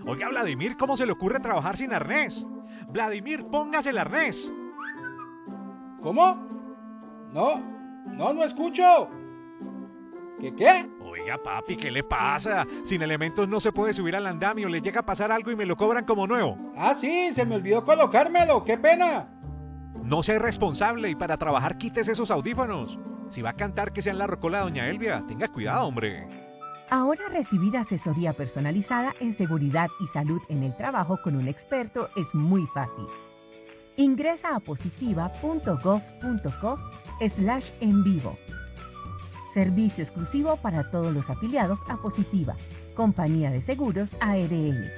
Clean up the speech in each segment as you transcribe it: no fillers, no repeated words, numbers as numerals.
Oiga, Vladimir, ¿cómo se le ocurre trabajar sin arnés? Vladimir, póngase el arnés. ¿Cómo? No escucho. ¿Qué? Oiga, papi, ¿qué le pasa? Sin elementos no se puede subir al andamio, le llega a pasar algo y me lo cobran como nuevo. Ah, sí, se me olvidó colocármelo, qué pena. No sea irresponsable y para trabajar quítese esos audífonos. Si va a cantar que sea en la rocola Doña Elvia, tenga cuidado, hombre. Ahora recibir asesoría personalizada en seguridad y salud en el trabajo con un experto es muy fácil. Ingresa a positiva.gov.co/en vivo. Servicio exclusivo para todos los afiliados a Positiva, Compañía de Seguros ARL.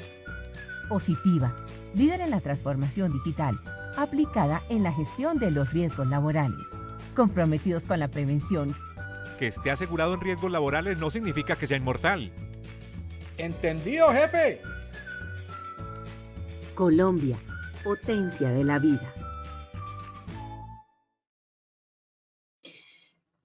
Positiva, líder en la transformación digital, aplicada en la gestión de los riesgos laborales. Comprometidos con la prevención. Que esté asegurado en riesgos laborales no significa que sea inmortal. Entendido, jefe. Colombia, potencia de la vida.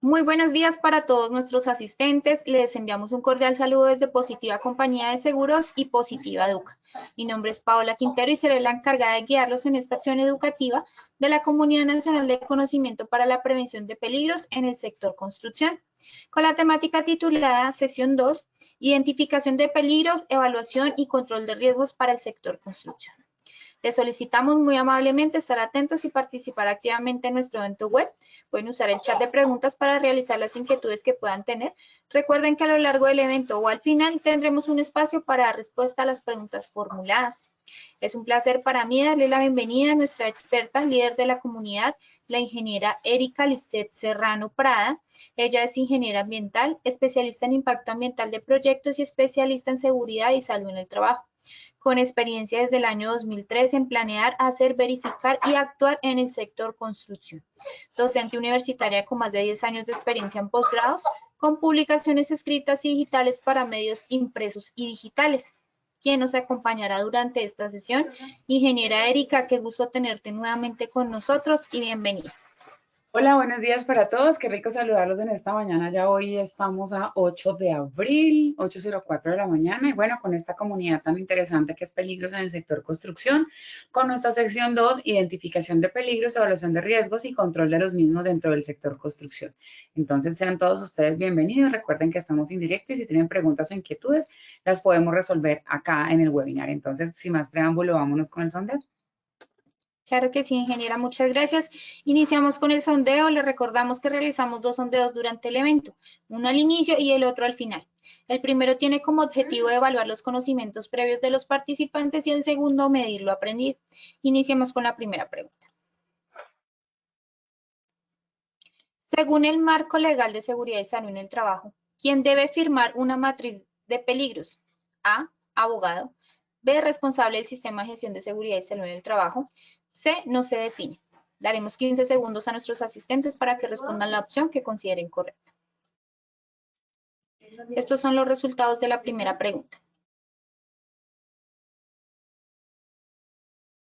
Muy buenos días para todos nuestros asistentes. Les enviamos un cordial saludo desde Positiva Compañía de Seguros y Positiva Educa. Mi nombre es Paola Quintero y seré la encargada de guiarlos en esta acción educativa de la Comunidad Nacional de Conocimiento para la Prevención de Peligros en el sector construcción, con la temática titulada Sesión 2, Identificación de peligros, evaluación y control de riesgos para el sector construcción. Les solicitamos muy amablemente estar atentos y participar activamente en nuestro evento web. Pueden usar el chat de preguntas para realizar las inquietudes que puedan tener. Recuerden que a lo largo del evento o al final tendremos un espacio para dar respuesta a las preguntas formuladas. Es un placer para mí darle la bienvenida a nuestra experta, líder de la comunidad, la ingeniera Erika Lisset Serrano Prada. Ella es ingeniera ambiental, especialista en impacto ambiental de proyectos y especialista en seguridad y salud en el trabajo, con experiencia desde el año 2003 en planear, hacer, verificar y actuar en el sector construcción. Docente universitaria con más de 10 años de experiencia en posgrados, con publicaciones escritas y digitales para medios impresos y digitales. ¿Quién nos acompañará durante esta sesión? Ingeniera Erika, qué gusto tenerte nuevamente con nosotros y bienvenida. Hola, buenos días para todos. Qué rico saludarlos en esta mañana. Ya hoy estamos a 8 de abril, 8:04 de la mañana. Y bueno, con esta comunidad tan interesante que es peligros en el sector construcción, con nuestra sección 2, identificación de peligros, evaluación de riesgos y control de los mismos dentro del sector construcción. Entonces, sean todos ustedes bienvenidos. Recuerden que estamos en directo y si tienen preguntas o inquietudes, las podemos resolver acá en el webinar. Entonces, sin más preámbulo, vámonos con el sondeo. Claro que sí, ingeniera, muchas gracias. Iniciamos con el sondeo. Le recordamos que realizamos 2 sondeos durante el evento, uno al inicio y el otro al final. El primero tiene como objetivo evaluar los conocimientos previos de los participantes y el segundo medir lo aprendido. Iniciemos con la primera pregunta. Según el marco legal de seguridad y salud en el trabajo, ¿quién debe firmar una matriz de peligros? A, abogado. B, responsable del sistema de gestión de seguridad y salud en el trabajo. C, no se define. Daremos 15 segundos a nuestros asistentes para que respondan la opción que consideren correcta. Estos son los resultados de la primera pregunta.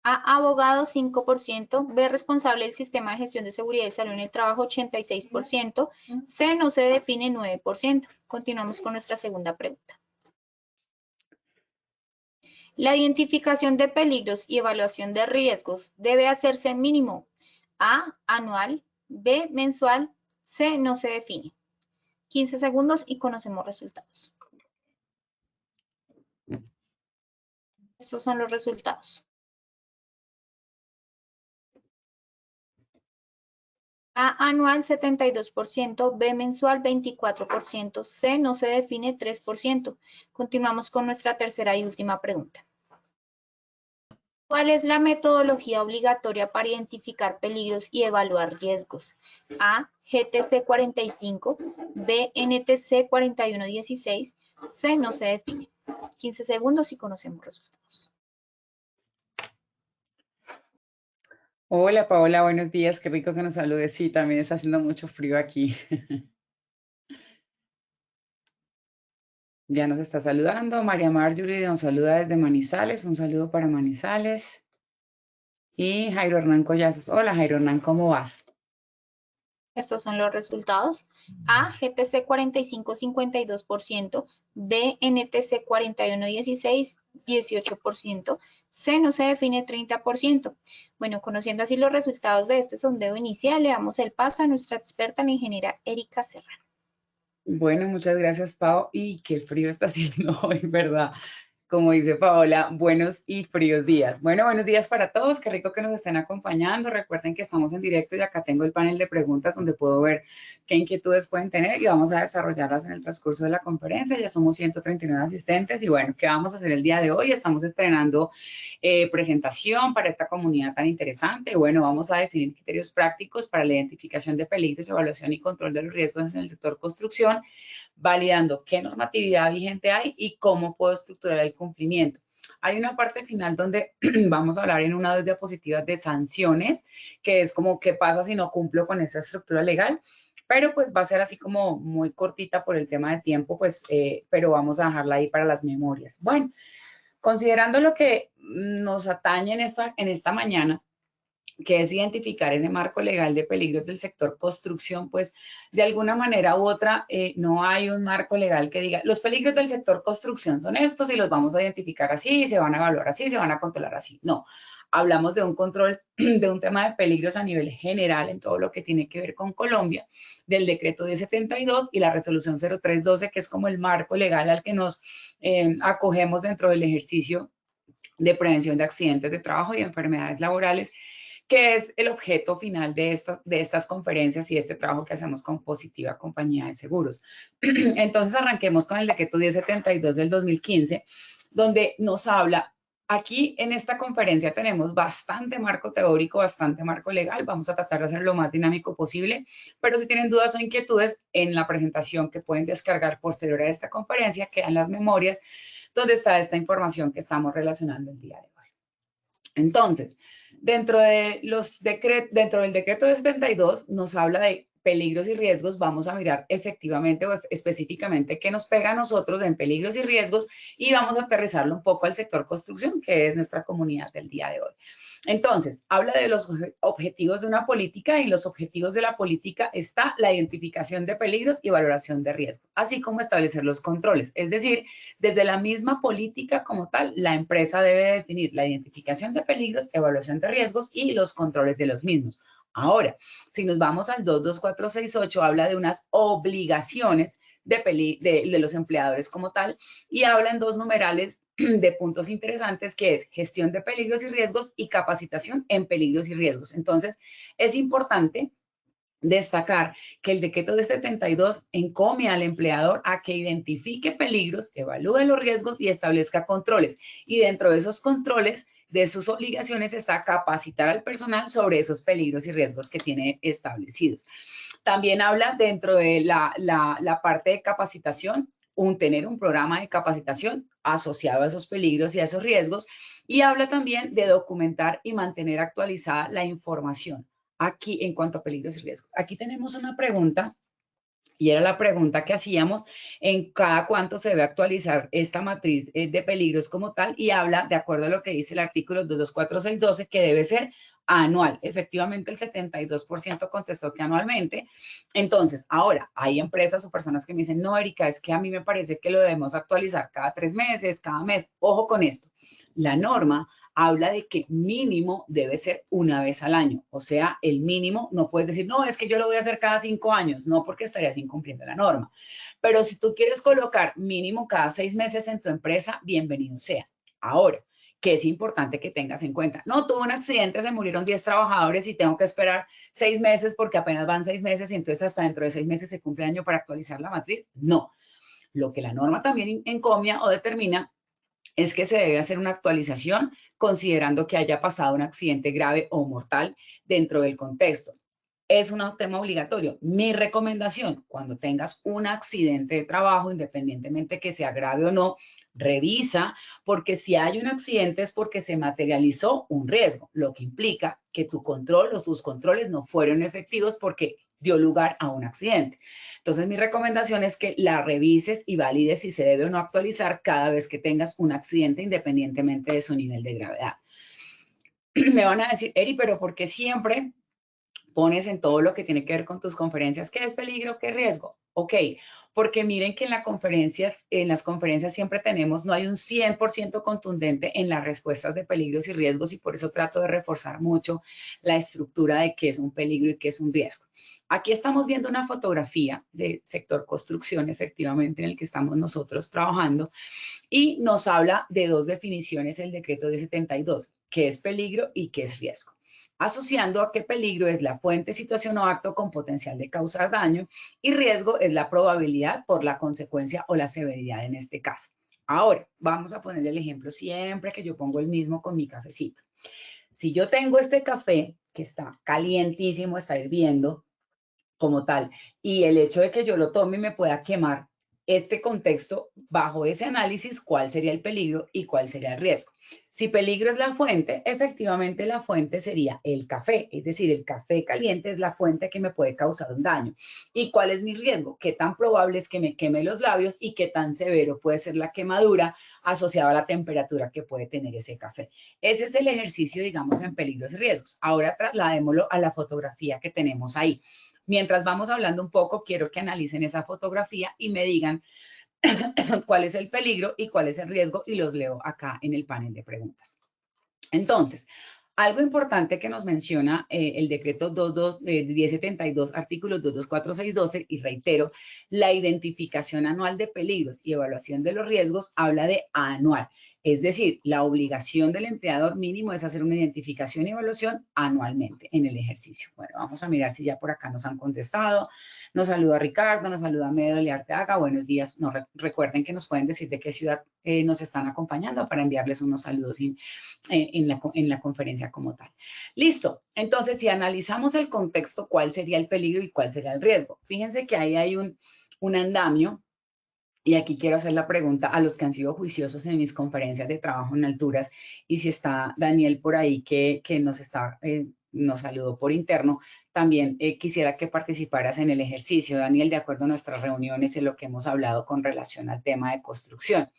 A, abogado, 5%. B, responsable del sistema de gestión de seguridad y salud en el trabajo, 86%. C, no se define, 9%. Continuamos con nuestra segunda pregunta. La identificación de peligros y evaluación de riesgos debe hacerse mínimo. A, anual. B, mensual. C, no se define. 15 segundos y conocemos resultados. Estos son los resultados. A, anual, 72%. B, mensual, 24%. C, no se define, 3%. Continuamos con nuestra tercera y última pregunta. ¿Cuál es la metodología obligatoria para identificar peligros y evaluar riesgos? A, GTC 45, B, NTC 4116, C, no se define. 15 segundos y conocemos resultados. Hola Paola, buenos días. Qué rico que nos saludes. Sí, también está haciendo mucho frío aquí. Ya nos está saludando. María Marjorie nos saluda desde Manizales. Un saludo para Manizales. Y Jairo Hernán Collazos. Hola Jairo Hernán, ¿cómo vas? Estos son los resultados. A, GTC 45,52%, B, NTC 41,16, 18%, C no se define 30%. Bueno, conociendo así los resultados de este sondeo inicial, le damos el paso a nuestra experta, la ingeniera Erika Serrano. Bueno, muchas gracias, Pau. Y qué frío está haciendo hoy, ¿verdad? Como dice Paola, buenos y fríos días. Bueno, buenos días para todos. Qué rico que nos estén acompañando. Recuerden que estamos en directo y acá tengo el panel de preguntas donde puedo ver qué inquietudes pueden tener y vamos a desarrollarlas en el transcurso de la conferencia. Ya somos 139 asistentes y bueno, ¿qué vamos a hacer el día de hoy? Estamos estrenando presentación para esta comunidad tan interesante. Bueno, vamos a definir criterios prácticos para la identificación de peligros, evaluación y control de los riesgos en el sector construcción, validando qué normatividad vigente hay y cómo puedo estructurar el cumplimiento. Hay una parte final donde vamos a hablar en una de las diapositivas de sanciones, que es como qué pasa si no cumplo con esa estructura legal, pero pues va a ser así como muy cortita por el tema de tiempo, pues, pero vamos a dejarla ahí para las memorias. Bueno, considerando lo que nos atañe en esta mañana, que es identificar ese marco legal de peligros del sector construcción, pues de alguna manera u otra no hay un marco legal que diga los peligros del sector construcción son estos y los vamos a identificar así, se van a evaluar así, se van a controlar así. No, hablamos de un control, de un tema de peligros a nivel general en todo lo que tiene que ver con Colombia, del decreto 1072 y la resolución 0312, que es como el marco legal al que nos acogemos dentro del ejercicio de prevención de accidentes de trabajo y enfermedades laborales, que es el objeto final de estas conferencias y este trabajo que hacemos con Positiva Compañía de Seguros. Entonces, arranquemos con el decreto 1072 del 2015, donde nos habla, aquí en esta conferencia tenemos bastante marco teórico, bastante marco legal, vamos a tratar de hacerlo lo más dinámico posible, pero si tienen dudas o inquietudes, en la presentación que pueden descargar posterior a esta conferencia, quedan las memorias, donde está esta información que estamos relacionando el día de hoy. Entonces, dentro del decreto de 72 nos habla de peligros y riesgos. Vamos a mirar efectivamente o específicamente qué nos pega a nosotros en peligros y riesgos y vamos a aterrizarlo un poco al sector construcción, que es nuestra comunidad del día de hoy. Entonces, habla de los objetivos de una política y los objetivos de la política está la identificación de peligros y valoración de riesgos, así como establecer los controles. Es decir, desde la misma política como tal, la empresa debe definir la identificación de peligros, evaluación de riesgos y los controles de los mismos. Ahora, si nos vamos al 22468, habla de unas obligaciones de los empleadores como tal y habla en dos numerales de puntos interesantes que es gestión de peligros y riesgos y capacitación en peligros y riesgos. Entonces, es importante destacar que el decreto de 72 encomia al empleador a que identifique peligros, evalúe los riesgos y establezca controles. Y dentro de esos controles, de sus obligaciones está capacitar al personal sobre esos peligros y riesgos que tiene establecidos. También habla dentro de la parte de capacitación, tener un programa de capacitación asociado a esos peligros y a esos riesgos. Y habla también de documentar y mantener actualizada la información aquí en cuanto a peligros y riesgos. Aquí tenemos una pregunta y era la pregunta que hacíamos en cada cuánto se debe actualizar esta matriz de peligros como tal y habla, de acuerdo a lo que dice el artículo 224.612, que debe ser anual. Efectivamente, el 72% contestó que anualmente. Entonces, ahora, hay empresas o personas que me dicen, no, Erika, es que a mí me parece que lo debemos actualizar cada 3 meses, cada mes. Ojo con esto. La norma habla de que mínimo debe ser una vez al año. O sea, el mínimo, no puedes decir, no, es que yo lo voy a hacer cada 5 años. No, porque estarías incumpliendo la norma. Pero si tú quieres colocar mínimo cada 6 meses en tu empresa, bienvenido sea. Ahora, que es importante que tengas en cuenta. No, tuve un accidente, se murieron 10 trabajadores y tengo que esperar 6 meses porque apenas van 6 meses y entonces hasta dentro de 6 meses se cumple el año para actualizar la matriz. No. Lo que la norma también encomia o determina es que se debe hacer una actualización considerando que haya pasado un accidente grave o mortal dentro del contexto. Es un tema obligatorio. Mi recomendación, cuando tengas un accidente de trabajo, independientemente que sea grave o no, revisa, porque si hay un accidente es porque se materializó un riesgo, lo que implica que tu control o tus controles no fueron efectivos porque dio lugar a un accidente. Entonces, mi recomendación es que la revises y valides si se debe o no actualizar cada vez que tengas un accidente, independientemente de su nivel de gravedad. Me van a decir, Eri, pero ¿por qué siempre pones en todo lo que tiene que ver con tus conferencias, ¿qué es peligro, qué es riesgo? Ok, porque miren que en las conferencias siempre tenemos, no hay un 100% contundente en las respuestas de peligros y riesgos y por eso trato de reforzar mucho la estructura de qué es un peligro y qué es un riesgo. Aquí estamos viendo una fotografía del sector construcción, efectivamente, en el que estamos nosotros trabajando y nos habla de dos definiciones el decreto 1072, qué es peligro y qué es riesgo, asociando a que peligro es la fuente, situación o acto con potencial de causar daño y riesgo es la probabilidad por la consecuencia o la severidad en este caso. Ahora, vamos a ponerle el ejemplo siempre que yo pongo el mismo con mi cafecito. Si yo tengo este café que está calientísimo, está hirviendo como tal, y el hecho de que yo lo tome y me pueda quemar, este contexto, bajo ese análisis, ¿cuál sería el peligro y cuál sería el riesgo? Si peligro es la fuente, efectivamente la fuente sería el café, es decir, el café caliente es la fuente que me puede causar un daño. ¿Y cuál es mi riesgo? ¿Qué tan probable es que me queme los labios y qué tan severo puede ser la quemadura asociada a la temperatura que puede tener ese café? Ese es el ejercicio, digamos, en peligros y riesgos. Ahora trasladémoslo a la fotografía que tenemos ahí. Mientras vamos hablando un poco, quiero que analicen esa fotografía y me digan cuál es el peligro y cuál es el riesgo y los leo acá en el panel de preguntas. Entonces, algo importante que nos menciona el decreto 1072, artículos 224.612, y reitero, la identificación anual de peligros y evaluación de los riesgos habla de anual. Es decir, la obligación del empleador mínimo es hacer una identificación y evaluación anualmente en el ejercicio. Bueno, vamos a mirar si ya por acá nos han contestado. Nos saluda Ricardo, nos saluda Medoli Arteaga. Buenos días. Recuerden que nos pueden decir de qué ciudad nos están acompañando para enviarles unos saludos en la conferencia como tal. Listo. Entonces, si analizamos el contexto, ¿cuál sería el peligro y cuál sería el riesgo? Fíjense que ahí hay un andamio. Y aquí quiero hacer la pregunta a los que han sido juiciosos en mis conferencias de trabajo en alturas. Y si está Daniel por ahí que nos saludó por interno, también quisiera que participaras en el ejercicio, Daniel, de acuerdo a nuestras reuniones y lo que hemos hablado con relación al tema de construcción.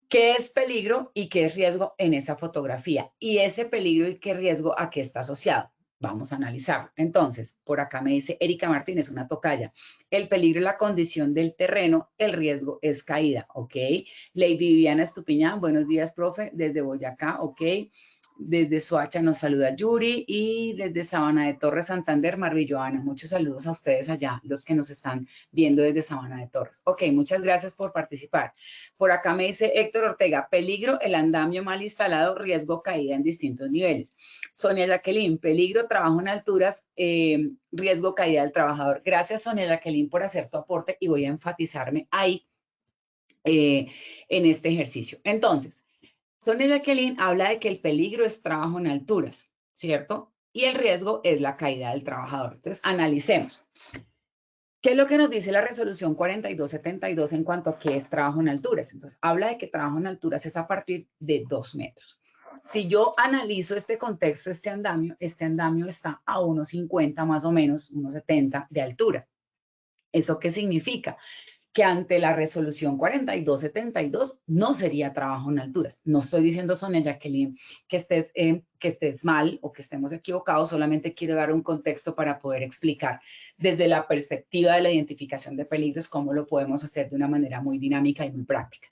¿Qué es peligro y qué es riesgo en esa fotografía? Y ese peligro y qué riesgo, ¿a qué está asociado? Vamos a analizarlo. Entonces, por acá me dice Erika Martínez, una tocaya. El peligro es la condición del terreno, el riesgo es caída, ¿ok? Lady Viviana Estupiñán, buenos días, profe, desde Boyacá, ¿ok? Desde Soacha nos saluda Yuri y desde Sabana de Torres, Santander, Marvilloana. Muchos saludos a ustedes allá, los que nos están viendo desde Sabana de Torres. Ok, muchas gracias por participar. Por acá me dice Héctor Ortega, peligro, el andamio mal instalado, riesgo, caída en distintos niveles. Sonia Jacqueline, peligro, trabajo en alturas, riesgo, caída del trabajador. Gracias, Sonia Jacqueline, por hacer tu aporte y voy a enfatizarme ahí en este ejercicio. Entonces, Sonia Jacqueline habla de que el peligro es trabajo en alturas, ¿cierto? Y el riesgo es la caída del trabajador. Entonces, analicemos. ¿Qué es lo que nos dice la resolución 4272 en cuanto a qué es trabajo en alturas? Entonces, habla de que trabajo en alturas es a partir de 2 metros. Si yo analizo este contexto, este andamio está a 1,50 más o menos, 1,70 de altura. ¿Eso qué significa? Que ante la resolución 4272 no sería trabajo en alturas. No estoy diciendo, Sonia Jacqueline, que estés mal o que estemos equivocados, solamente quiero dar un contexto para poder explicar desde la perspectiva de la identificación de peligros cómo lo podemos hacer de una manera muy dinámica y muy práctica.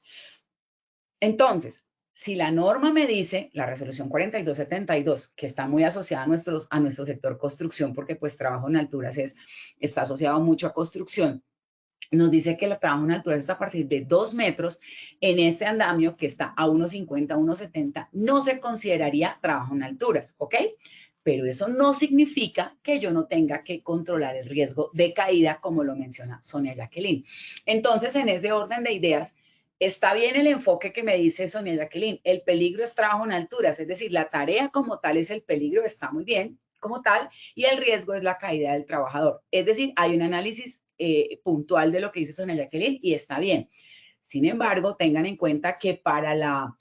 Entonces, si la norma me dice, la resolución 4272, que está muy asociada a nuestro sector construcción, porque pues trabajo en alturas está asociado mucho a construcción, nos dice que el trabajo en alturas es a partir de 2 metros, en este andamio que está a 1,50, 1,70, no se consideraría trabajo en alturas, ¿ok? Pero eso no significa que yo no tenga que controlar el riesgo de caída, como lo menciona Sonia Jacqueline. Entonces, en ese orden de ideas, está bien el enfoque que me dice Sonia Jacqueline. El peligro es trabajo en alturas, es decir, la tarea como tal es el peligro, está muy bien como tal, y el riesgo es la caída del trabajador. Es decir, hay un análisis puntual de lo que dice Sonia Jacqueline y está bien. Sin embargo, tengan en cuenta que para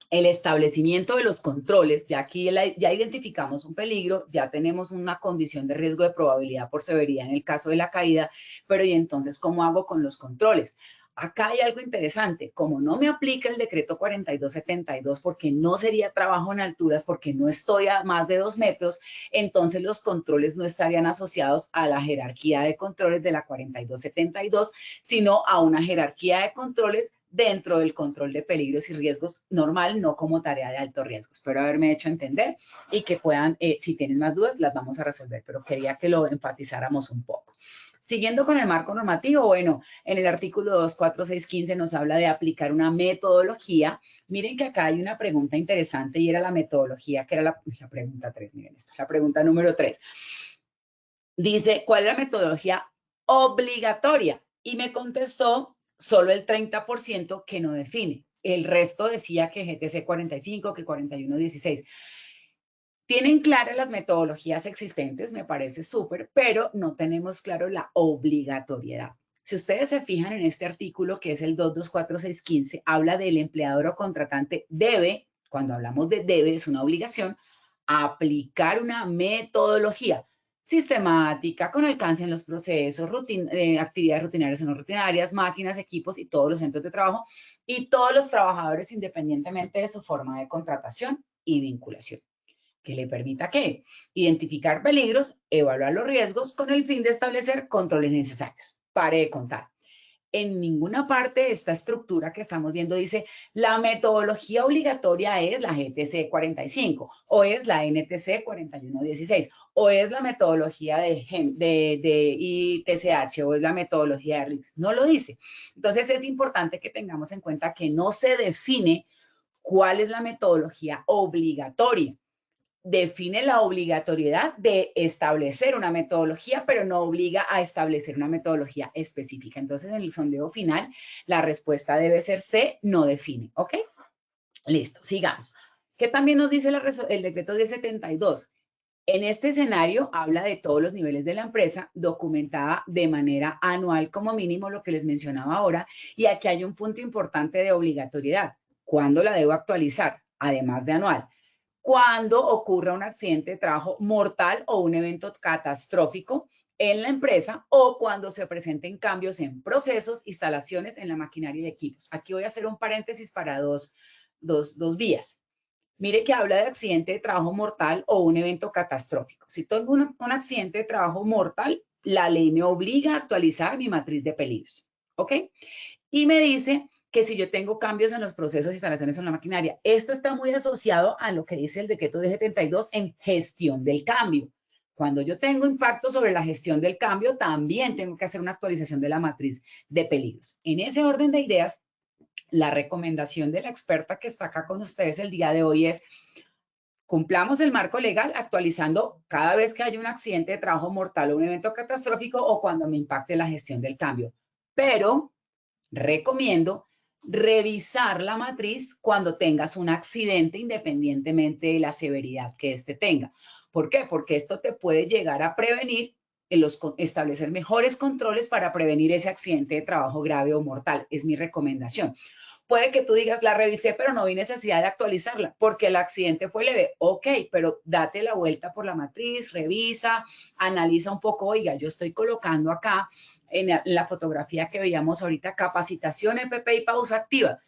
el establecimiento de los controles, ya aquí ya identificamos un peligro, ya tenemos una condición de riesgo de probabilidad por severidad en el caso de la caída, pero ¿y entonces cómo hago con los controles? acá hay algo interesante. Como no me aplica el decreto 4272 porque no sería trabajo en alturas, porque no estoy a más de 2 metros, entonces los controles no estarían asociados a la jerarquía de controles de la 4272, sino a una jerarquía de controles dentro del control de peligros y riesgos normal, no como tarea de alto riesgo. Espero haberme hecho entender y que puedan, si tienen más dudas, las vamos a resolver, pero quería que lo enfatizáramos un poco. Siguiendo con el marco normativo, bueno, en el artículo 24615 nos habla de aplicar una metodología. Miren que acá hay una pregunta interesante y era la metodología, que era la pregunta 3, miren esto, la pregunta número 3. Dice, ¿cuál es la metodología obligatoria? Y me contestó solo el 30% que no define. El resto decía que GTC 45, que 4116. Tienen claras las metodologías existentes, me parece súper, pero no tenemos claro la obligatoriedad. Si ustedes se fijan en este artículo, que es el 224615, habla del empleador o contratante debe, cuando hablamos de debe, es una obligación, aplicar una metodología sistemática, con alcance en los procesos, actividades rutinarias y no rutinarias, máquinas, equipos y todos los centros de trabajo y todos los trabajadores independientemente de su forma de contratación y vinculación. Que le permita ¿qué? Identificar peligros, evaluar los riesgos con el fin de establecer controles necesarios. Pare de contar. En ninguna parte de esta estructura que estamos viendo dice la metodología obligatoria es la GTC 45 o es la NTC 4116 o es la metodología de ITCH o es la metodología de RICS. No lo dice. Entonces es importante que tengamos en cuenta que no se define cuál es la metodología obligatoria. Define la obligatoriedad de establecer una metodología, pero no obliga a establecer una metodología específica. Entonces, en el sondeo final, la respuesta debe ser C, no define, ¿ok? Listo, sigamos. ¿Qué también nos dice el decreto 1072? En este escenario habla de todos los niveles de la empresa, documentada de manera anual como mínimo, lo que les mencionaba ahora, y aquí hay un punto importante de obligatoriedad. ¿Cuándo la debo actualizar? Además de anual. Cuando ocurra un accidente de trabajo mortal o un evento catastrófico en la empresa o cuando se presenten cambios en procesos, instalaciones, en la maquinaria y equipos. Aquí voy a hacer un paréntesis para dos vías. Mire que habla de accidente de trabajo mortal o un evento catastrófico. Si tengo un accidente de trabajo mortal, la ley me obliga a actualizar mi matriz de peligros, ¿ok? Y me dice que si yo tengo cambios en los procesos, instalaciones en la maquinaria. Esto está muy asociado a lo que dice el decreto 1072 en gestión del cambio. Cuando yo tengo impacto sobre la gestión del cambio, también tengo que hacer una actualización de la matriz de peligros. En ese orden de ideas, la recomendación de la experta que está acá con ustedes el día de hoy es: cumplamos el marco legal actualizando cada vez que haya un accidente de trabajo mortal o un evento catastrófico o cuando me impacte la gestión del cambio. Pero recomiendo revisar la matriz cuando tengas un accidente, independientemente de la severidad que éste tenga. ¿Por qué? Porque esto te puede llegar a prevenir, establecer mejores controles para prevenir ese accidente de trabajo grave o mortal. Es mi recomendación. Puede que tú digas, la revisé, pero no vi necesidad de actualizarla porque el accidente fue leve. Ok, pero date la vuelta por la matriz, revisa, analiza un poco. Oiga, yo estoy colocando acá en la fotografía que veíamos ahorita, capacitación, EPP y pausa activa.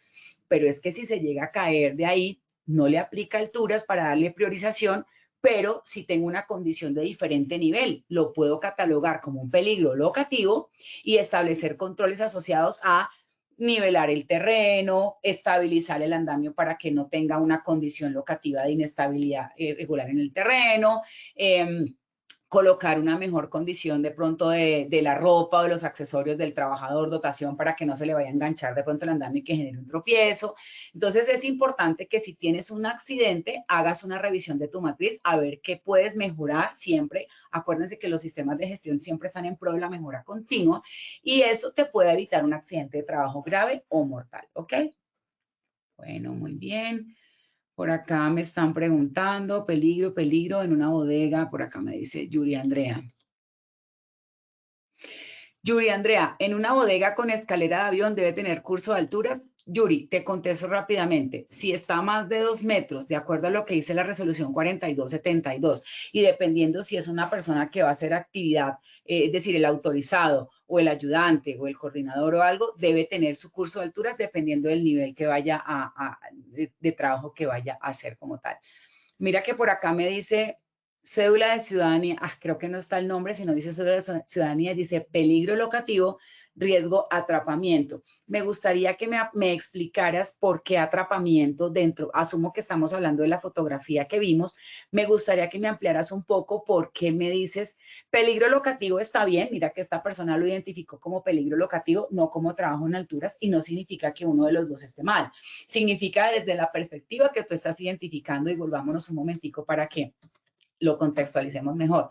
Pero es que si se llega a caer de ahí, no le aplica alturas para darle priorización, pero si tengo una condición de diferente nivel, lo puedo catalogar como un peligro locativo y establecer controles asociados a nivelar el terreno, estabilizar el andamio para que no tenga una condición locativa de inestabilidad regular en el terreno, colocar una mejor condición de pronto de la ropa o de los accesorios del trabajador, dotación para que no se le vaya a enganchar de pronto el andamio y que genere un tropiezo. Entonces es importante que si tienes un accidente, hagas una revisión de tu matriz a ver qué puedes mejorar siempre. Acuérdense que los sistemas de gestión siempre están en pro de la mejora continua y eso te puede evitar un accidente de trabajo grave o mortal, ¿ok? Bueno, muy bien. Por acá me están preguntando, peligro en una bodega. Por acá me dice Yuri Andrea. Yuri Andrea, ¿en una bodega con escalera de avión debe tener curso de alturas? Yuri, te contesto rápidamente. Si está a más de 2 metros, de acuerdo a lo que dice la resolución 4272, y dependiendo si es una persona que va a hacer actividad, es decir, el autorizado o el ayudante o el coordinador o algo, debe tener su curso de alturas dependiendo del nivel que vaya de trabajo que vaya a hacer como tal. Mira que por acá me dice cédula de ciudadanía, creo que no está el nombre, sino dice cédula de ciudadanía, dice peligro locativo, riesgo, atrapamiento. Me gustaría que me explicaras por qué atrapamiento dentro, asumo que estamos hablando de la fotografía que vimos, me gustaría que me ampliaras un poco por qué me dices peligro locativo está bien, mira que esta persona lo identificó como peligro locativo, no como trabajo en alturas y no significa que uno de los dos esté mal, significa desde la perspectiva que tú estás identificando y volvámonos un momentico para que lo contextualicemos mejor.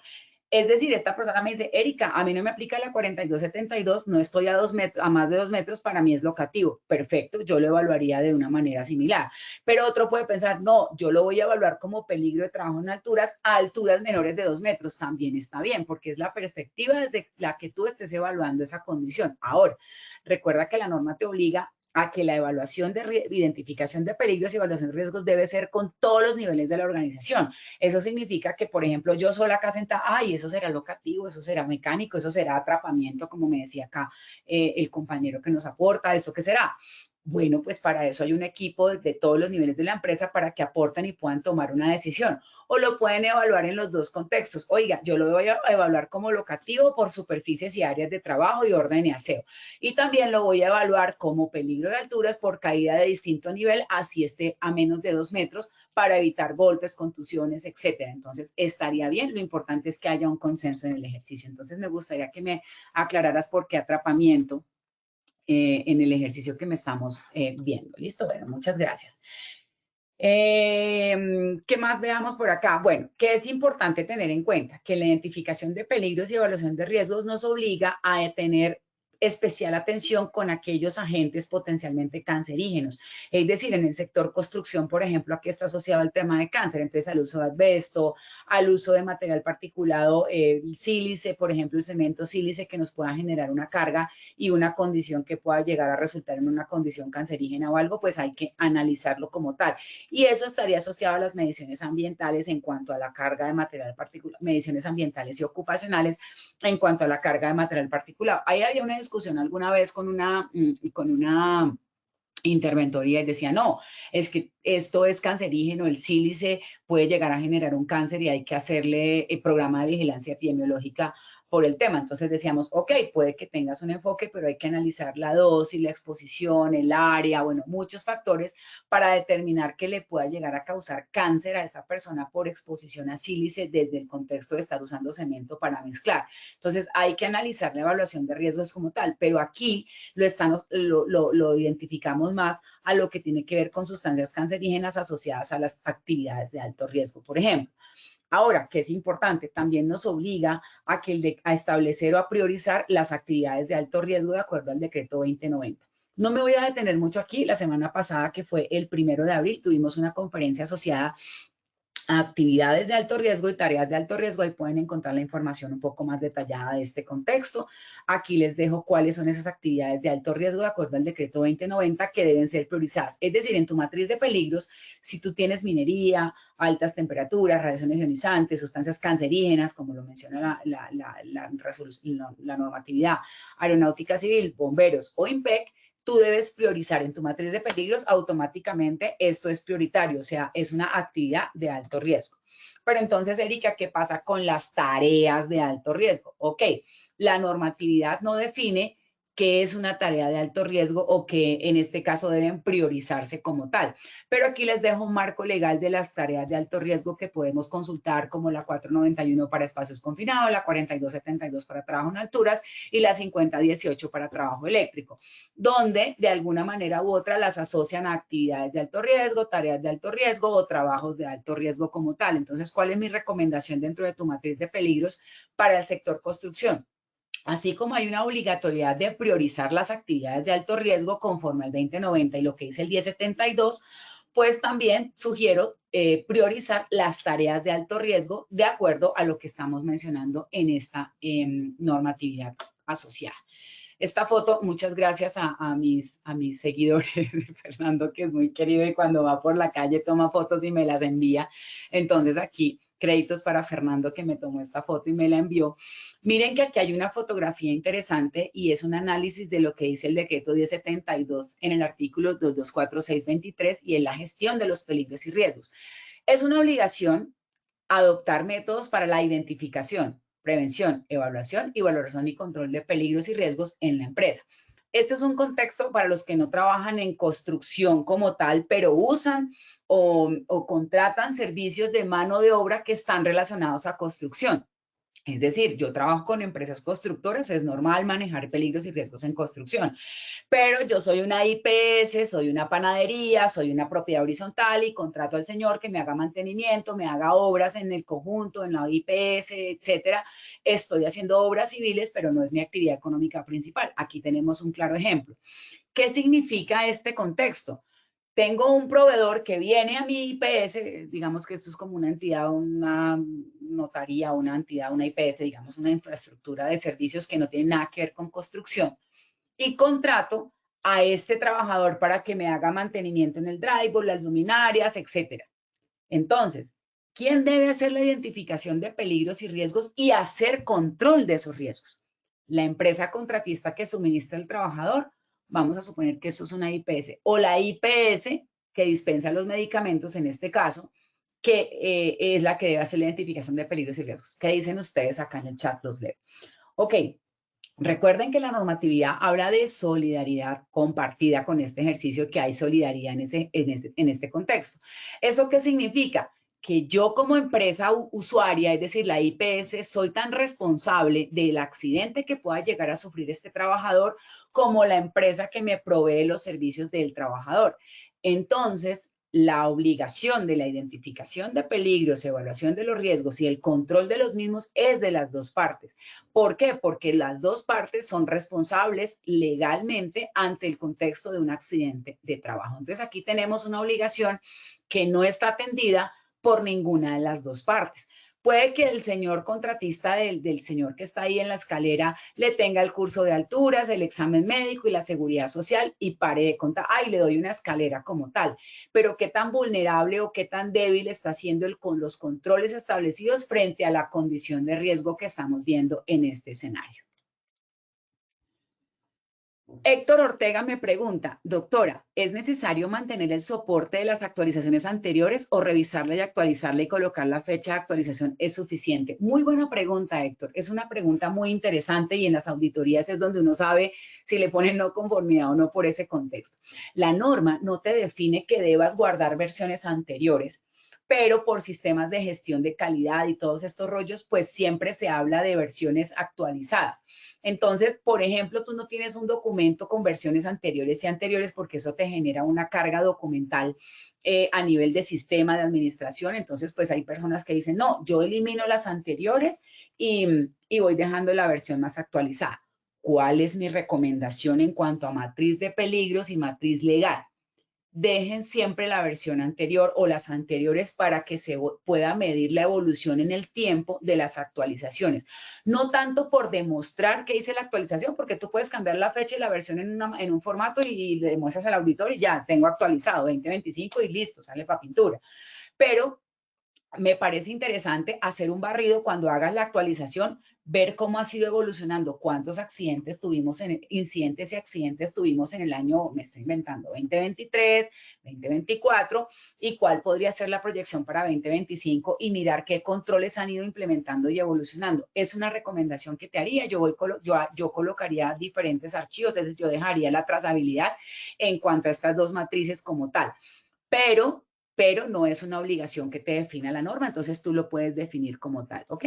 Es decir, esta persona me dice, Erika, a mí no me aplica la 4272, no estoy a más de 2 metros, para mí es locativo. Perfecto, yo lo evaluaría de una manera similar. Pero otro puede pensar, no, yo lo voy a evaluar como peligro de trabajo en alturas, a alturas menores de 2 metros. También está bien, porque es la perspectiva desde la que tú estés evaluando esa condición. Ahora, recuerda que la norma te obliga a que la evaluación de identificación de peligros y evaluación de riesgos debe ser con todos los niveles de la organización. Eso significa que, por ejemplo, yo sola acá sentada, ay, eso será locativo, eso será mecánico, eso será atrapamiento, como me decía acá el compañero que nos aporta, ¿eso qué será? Bueno, pues para eso hay un equipo de todos los niveles de la empresa para que aporten y puedan tomar una decisión. O lo pueden evaluar en los dos contextos. Oiga, yo lo voy a evaluar como locativo por superficies y áreas de trabajo y orden y aseo. Y también lo voy a evaluar como peligro de alturas por caída de distinto nivel, así esté a menos de 2 metros, para evitar golpes, contusiones, etcétera. Entonces, estaría bien. Lo importante es que haya un consenso en el ejercicio. Entonces, me gustaría que me aclararas por qué atrapamiento en el ejercicio que me estamos viendo. ¿Listo? Bueno, muchas gracias. ¿Qué más veamos por acá? Bueno, que es importante tener en cuenta que la identificación de peligros y evaluación de riesgos nos obliga a tener especial atención con aquellos agentes potencialmente cancerígenos. Es decir, en el sector construcción, por ejemplo, aquí está asociado al tema de cáncer, entonces al uso de asbesto, al uso de material particulado, sílice, por ejemplo, el cemento sílice que nos pueda generar una carga y una condición que pueda llegar a resultar en una condición cancerígena o algo, pues hay que analizarlo como tal. Y eso estaría asociado a las mediciones ambientales en cuanto a la carga de material particulado, mediciones ambientales y ocupacionales en cuanto a la carga de material particulado. Ahí había una discusión alguna vez con una interventoría y decía, no, es que esto es cancerígeno, el sílice puede llegar a generar un cáncer y hay que hacerle el programa de vigilancia epidemiológica por el tema. Entonces decíamos, ok, puede que tengas un enfoque, pero hay que analizar la dosis, la exposición, el área, bueno, muchos factores para determinar que le pueda llegar a causar cáncer a esa persona por exposición a sílice desde el contexto de estar usando cemento para mezclar. Entonces hay que analizar la evaluación de riesgos como tal, pero aquí lo identificamos más a lo que tiene que ver con sustancias cancerígenas asociadas a las actividades de alto riesgo, por ejemplo. Ahora, que es importante, también nos obliga a establecer o a priorizar las actividades de alto riesgo de acuerdo al decreto 2090. No me voy a detener mucho aquí. La semana pasada, que fue el 1 de abril, tuvimos una conferencia asociada actividades de alto riesgo y tareas de alto riesgo. Ahí pueden encontrar la información un poco más detallada de este contexto. Aquí les dejo cuáles son esas actividades de alto riesgo de acuerdo al decreto 2090 que deben ser priorizadas. Es decir, en tu matriz de peligros, si tú tienes minería, altas temperaturas, radiaciones ionizantes, sustancias cancerígenas, como lo menciona la normatividad, aeronáutica civil, bomberos o IMPEC, tú debes priorizar en tu matriz de peligros, automáticamente esto es prioritario, o sea, es una actividad de alto riesgo. Pero entonces, Erika, ¿qué pasa con las tareas de alto riesgo? Ok, la normatividad no define qué es una tarea de alto riesgo o que en este caso deben priorizarse como tal. Pero aquí les dejo un marco legal de las tareas de alto riesgo que podemos consultar, como la 491 para espacios confinados, la 4272 para trabajo en alturas y la 5018 para trabajo eléctrico, donde de alguna manera u otra las asocian a actividades de alto riesgo, tareas de alto riesgo o trabajos de alto riesgo como tal. Entonces, ¿cuál es mi recomendación dentro de tu matriz de peligros para el sector construcción? Así como hay una obligatoriedad de priorizar las actividades de alto riesgo conforme al 2090 y lo que dice el 1072, pues también sugiero priorizar las tareas de alto riesgo de acuerdo a lo que estamos mencionando en esta normatividad asociada. Esta foto, muchas gracias a mis seguidores, Fernando, que es muy querido y cuando va por la calle toma fotos y me las envía. Entonces aquí, créditos para Fernando que me tomó esta foto y me la envió. Miren que aquí hay una fotografía interesante y es un análisis de lo que dice el decreto 1072 en el artículo 224623 y en la gestión de los peligros y riesgos. Es una obligación adoptar métodos para la identificación, prevención, evaluación y valoración y control de peligros y riesgos en la empresa. Este es un contexto para los que no trabajan en construcción como tal, pero usan o contratan servicios de mano de obra que están relacionados a construcción. Es decir, yo trabajo con empresas constructoras, es normal manejar peligros y riesgos en construcción, pero yo soy una IPS, soy una panadería, soy una propiedad horizontal y contrato al señor que me haga mantenimiento, me haga obras en el conjunto, en la IPS, etcétera. Estoy haciendo obras civiles, pero no es mi actividad económica principal. Aquí tenemos un claro ejemplo. ¿Qué significa este contexto? Tengo un proveedor que viene a mi IPS, digamos que esto es como una entidad, una notaría, una entidad, una IPS, digamos una infraestructura de servicios que no tiene nada que ver con construcción, y contrato a este trabajador para que me haga mantenimiento en el drywall, las luminarias, etcétera. Entonces, ¿quién debe hacer la identificación de peligros y riesgos y hacer control de esos riesgos? La empresa contratista que suministra el trabajador. Vamos a suponer que eso es una IPS, o la IPS que dispensa los medicamentos, en este caso, que es la que debe hacer la identificación de peligros y riesgos. ¿Qué dicen ustedes acá en el chat? Los leo. Ok, recuerden que la normatividad habla de solidaridad compartida con este ejercicio, que hay solidaridad en este contexto. ¿Eso qué significa? Que yo como empresa usuaria, es decir, la IPS, soy tan responsable del accidente que pueda llegar a sufrir este trabajador como la empresa que me provee los servicios del trabajador. Entonces, la obligación de la identificación de peligros, evaluación de los riesgos y el control de los mismos es de las dos partes. ¿Por qué? Porque las dos partes son responsables legalmente ante el contexto de un accidente de trabajo. Entonces, aquí tenemos una obligación que no está atendida por ninguna de las dos partes. Puede que el señor contratista del señor que está ahí en la escalera le tenga el curso de alturas, el examen médico y la seguridad social y pare de contar, ay, le doy una escalera como tal. Pero qué tan vulnerable o qué tan débil está haciendo con los controles establecidos frente a la condición de riesgo que estamos viendo en este escenario. Héctor Ortega me pregunta, doctora, ¿es necesario mantener el soporte de las actualizaciones anteriores o revisarla y actualizarla y colocar la fecha de actualización es suficiente? Muy buena pregunta, Héctor. Es una pregunta muy interesante y en las auditorías es donde uno sabe si le ponen no conformidad o no por ese contexto. La norma no te define que debas guardar versiones anteriores, pero por sistemas de gestión de calidad y todos estos rollos, pues siempre se habla de versiones actualizadas. Entonces, por ejemplo, tú no tienes un documento con versiones anteriores y anteriores porque eso te genera una carga documental a nivel de sistema de administración. Entonces, pues hay personas que dicen, no, yo elimino las anteriores y voy dejando la versión más actualizada. ¿Cuál es mi recomendación en cuanto a matriz de peligros y matriz legal? Dejen siempre la versión anterior o las anteriores para que se pueda medir la evolución en el tiempo de las actualizaciones. No tanto por demostrar que hice la actualización, porque tú puedes cambiar la fecha y la versión en un formato y le demuestras al auditor y ya, tengo actualizado 2025 y listo, sale para pintura. Pero me parece interesante hacer un barrido cuando hagas la actualización, ver cómo ha sido evolucionando, cuántos accidentes tuvimos, incidentes y accidentes tuvimos en el año, me estoy inventando, 2023, 2024, y cuál podría ser la proyección para 2025 y mirar qué controles han ido implementando y evolucionando. Es una recomendación que te haría. Yo colocaría diferentes archivos, es decir, yo dejaría la trazabilidad en cuanto a estas dos matrices como tal, pero no es una obligación que te defina la norma, entonces tú lo puedes definir como tal, ¿ok?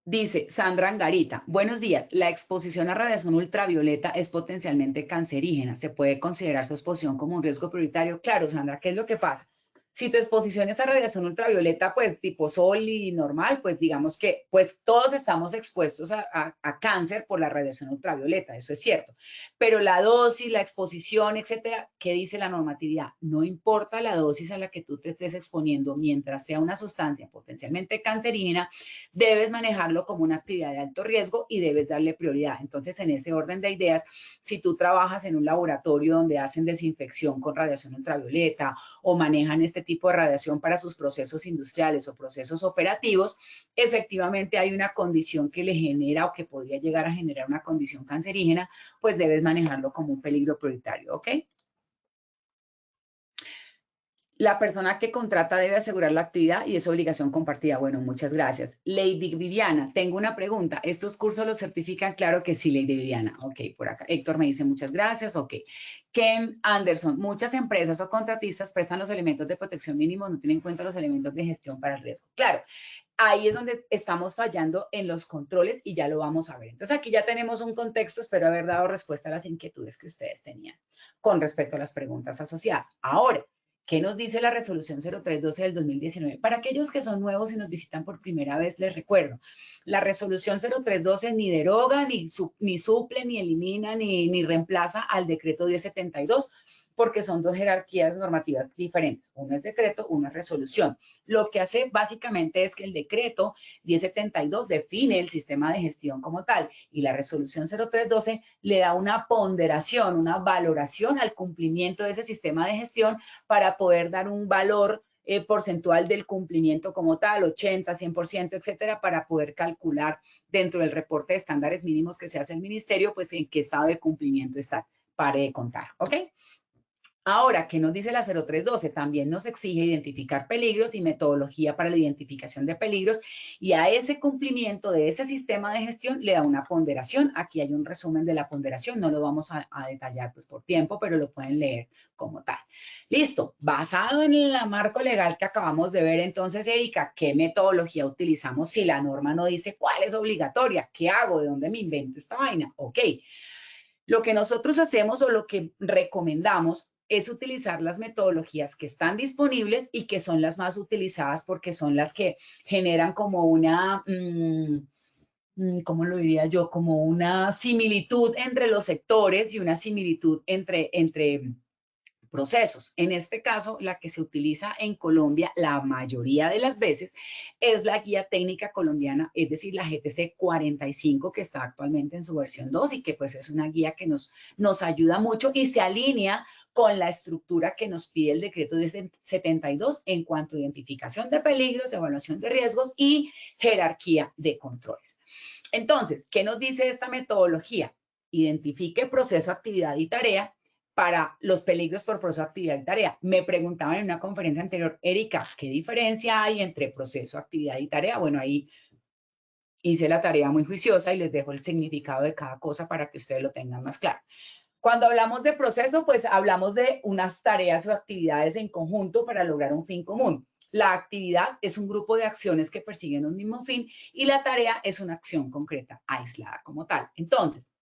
Dice Sandra Angarita, buenos días, la exposición a radiación ultravioleta es potencialmente cancerígena, ¿se puede considerar su exposición como un riesgo prioritario? Claro, Sandra, ¿qué es lo que pasa? Si tu exposición es a radiación ultravioleta, pues tipo sol y normal, pues digamos que pues todos estamos expuestos a cáncer por la radiación ultravioleta, eso es cierto. Pero la dosis, la exposición, etcétera, ¿qué dice la normatividad? No importa la dosis a la que tú te estés exponiendo, mientras sea una sustancia potencialmente cancerígena, debes manejarlo como una actividad de alto riesgo y debes darle prioridad. Entonces, en ese orden de ideas, si tú trabajas en un laboratorio donde hacen desinfección con radiación ultravioleta o manejan este tipo de radiación para sus procesos industriales o procesos operativos, efectivamente hay una condición que le genera o que podría llegar a generar una condición cancerígena, pues debes manejarlo como un peligro prioritario, ¿ok? La persona que contrata debe asegurar la actividad y es obligación compartida. Bueno, muchas gracias. Lady Viviana, tengo una pregunta. ¿Estos cursos los certifican? Claro que sí, Lady Viviana. Ok, por acá. Héctor me dice muchas gracias. Ok. Ken Anderson, muchas empresas o contratistas prestan los elementos de protección mínimos, no tienen en cuenta los elementos de gestión para el riesgo. Claro, ahí es donde estamos fallando en los controles y ya lo vamos a ver. Entonces aquí ya tenemos un contexto, espero haber dado respuesta a las inquietudes que ustedes tenían con respecto a las preguntas asociadas. Ahora, ¿qué nos dice la resolución 0312 del 2019? Para aquellos que son nuevos y nos visitan por primera vez, les recuerdo, la resolución 0312 ni deroga, ni suple, ni elimina, ni reemplaza al decreto 1072, porque son dos jerarquías normativas diferentes. Uno es decreto, uno es resolución. Lo que hace básicamente es que el decreto 1072 define el sistema de gestión como tal y la resolución 0312 le da una ponderación, una valoración al cumplimiento de ese sistema de gestión para poder dar un valor porcentual del cumplimiento como tal, 80, 100%, etcétera, para poder calcular dentro del reporte de estándares mínimos que se hace el ministerio, pues en qué estado de cumplimiento estás. Pare de contar, ¿ok? Ahora, ¿qué nos dice la 0312? También nos exige identificar peligros y metodología para la identificación de peligros y a ese cumplimiento de ese sistema de gestión le da una ponderación. Aquí hay un resumen de la ponderación, no lo vamos a detallar pues por tiempo, pero lo pueden leer como tal. Listo, basado en el marco legal que acabamos de ver, entonces, Erika, ¿qué metodología utilizamos si la norma no dice cuál es obligatoria? ¿Qué hago? ¿De dónde me invento esta vaina? Ok. Lo que nosotros hacemos o lo que recomendamos es utilizar las metodologías que están disponibles y que son las más utilizadas porque son las que generan como una, ¿cómo lo diría yo? Como una similitud entre los sectores y una similitud entre procesos. En este caso, la que se utiliza en Colombia la mayoría de las veces es la guía técnica colombiana, es decir, la GTC 45 que está actualmente en su versión 2 y que pues es una guía que nos ayuda mucho y se alinea con la estructura que nos pide el decreto 1072 en cuanto a identificación de peligros, evaluación de riesgos y jerarquía de controles. Entonces, ¿qué nos dice esta metodología? Identifique proceso, actividad y tarea para los peligros por proceso, actividad y tarea. Me preguntaban en una conferencia anterior, Erika, ¿qué diferencia hay entre proceso, actividad y tarea? Bueno, ahí hice la tarea muy juiciosa y les dejo el significado de cada cosa para que ustedes lo tengan más claro. Cuando hablamos de proceso, pues hablamos de unas tareas o actividades en conjunto para lograr un fin común. La actividad es un grupo de acciones que persiguen un mismo fin y la tarea es una acción concreta, aislada como tal. Entonces,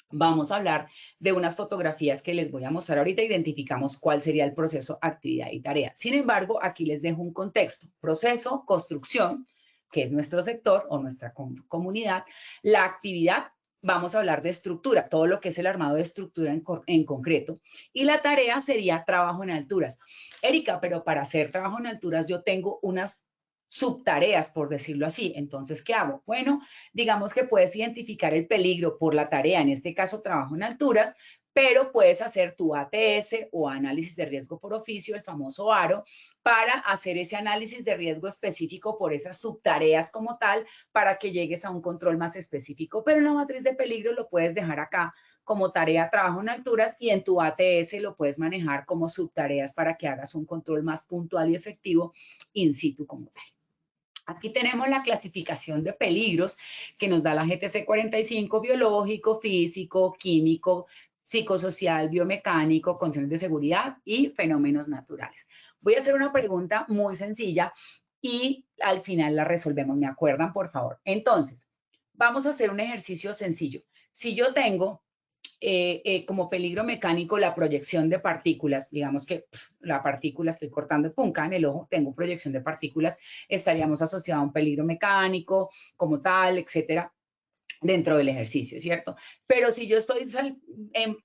vamos a hablar de unas fotografías que les voy a mostrar ahorita. Identificamos cuál sería el proceso, actividad y tarea. Sin embargo, aquí les dejo un contexto. Proceso, construcción, que es nuestro sector o nuestra comunidad. La actividad, vamos a hablar de estructura, todo lo que es el armado de estructura en concreto. Y la tarea sería trabajo en alturas. Erika, pero para hacer trabajo en alturas yo tengo unas subtareas, por decirlo así. Entonces, ¿qué hago? Bueno, digamos que puedes identificar el peligro por la tarea, en este caso trabajo en alturas, pero puedes hacer tu ATS o análisis de riesgo por oficio, el famoso ARO, para hacer ese análisis de riesgo específico por esas subtareas como tal, para que llegues a un control más específico. Pero en la matriz de peligro lo puedes dejar acá como tarea trabajo en alturas y en tu ATS lo puedes manejar como subtareas para que hagas un control más puntual y efectivo in situ como tal. Aquí tenemos la clasificación de peligros que nos da la GTC 45, biológico, físico, químico, psicosocial, biomecánico, condiciones de seguridad y fenómenos naturales. Voy a hacer una pregunta muy sencilla y al final la resolvemos. ¿Me acuerdan, por favor? Entonces, vamos a hacer un ejercicio sencillo. Si yo tengo como peligro mecánico la proyección de partículas, digamos que la partícula, estoy cortando punca en el ojo, tengo proyección de partículas, estaríamos asociados a un peligro mecánico como tal, etcétera, dentro del ejercicio, ¿cierto? Pero si yo estoy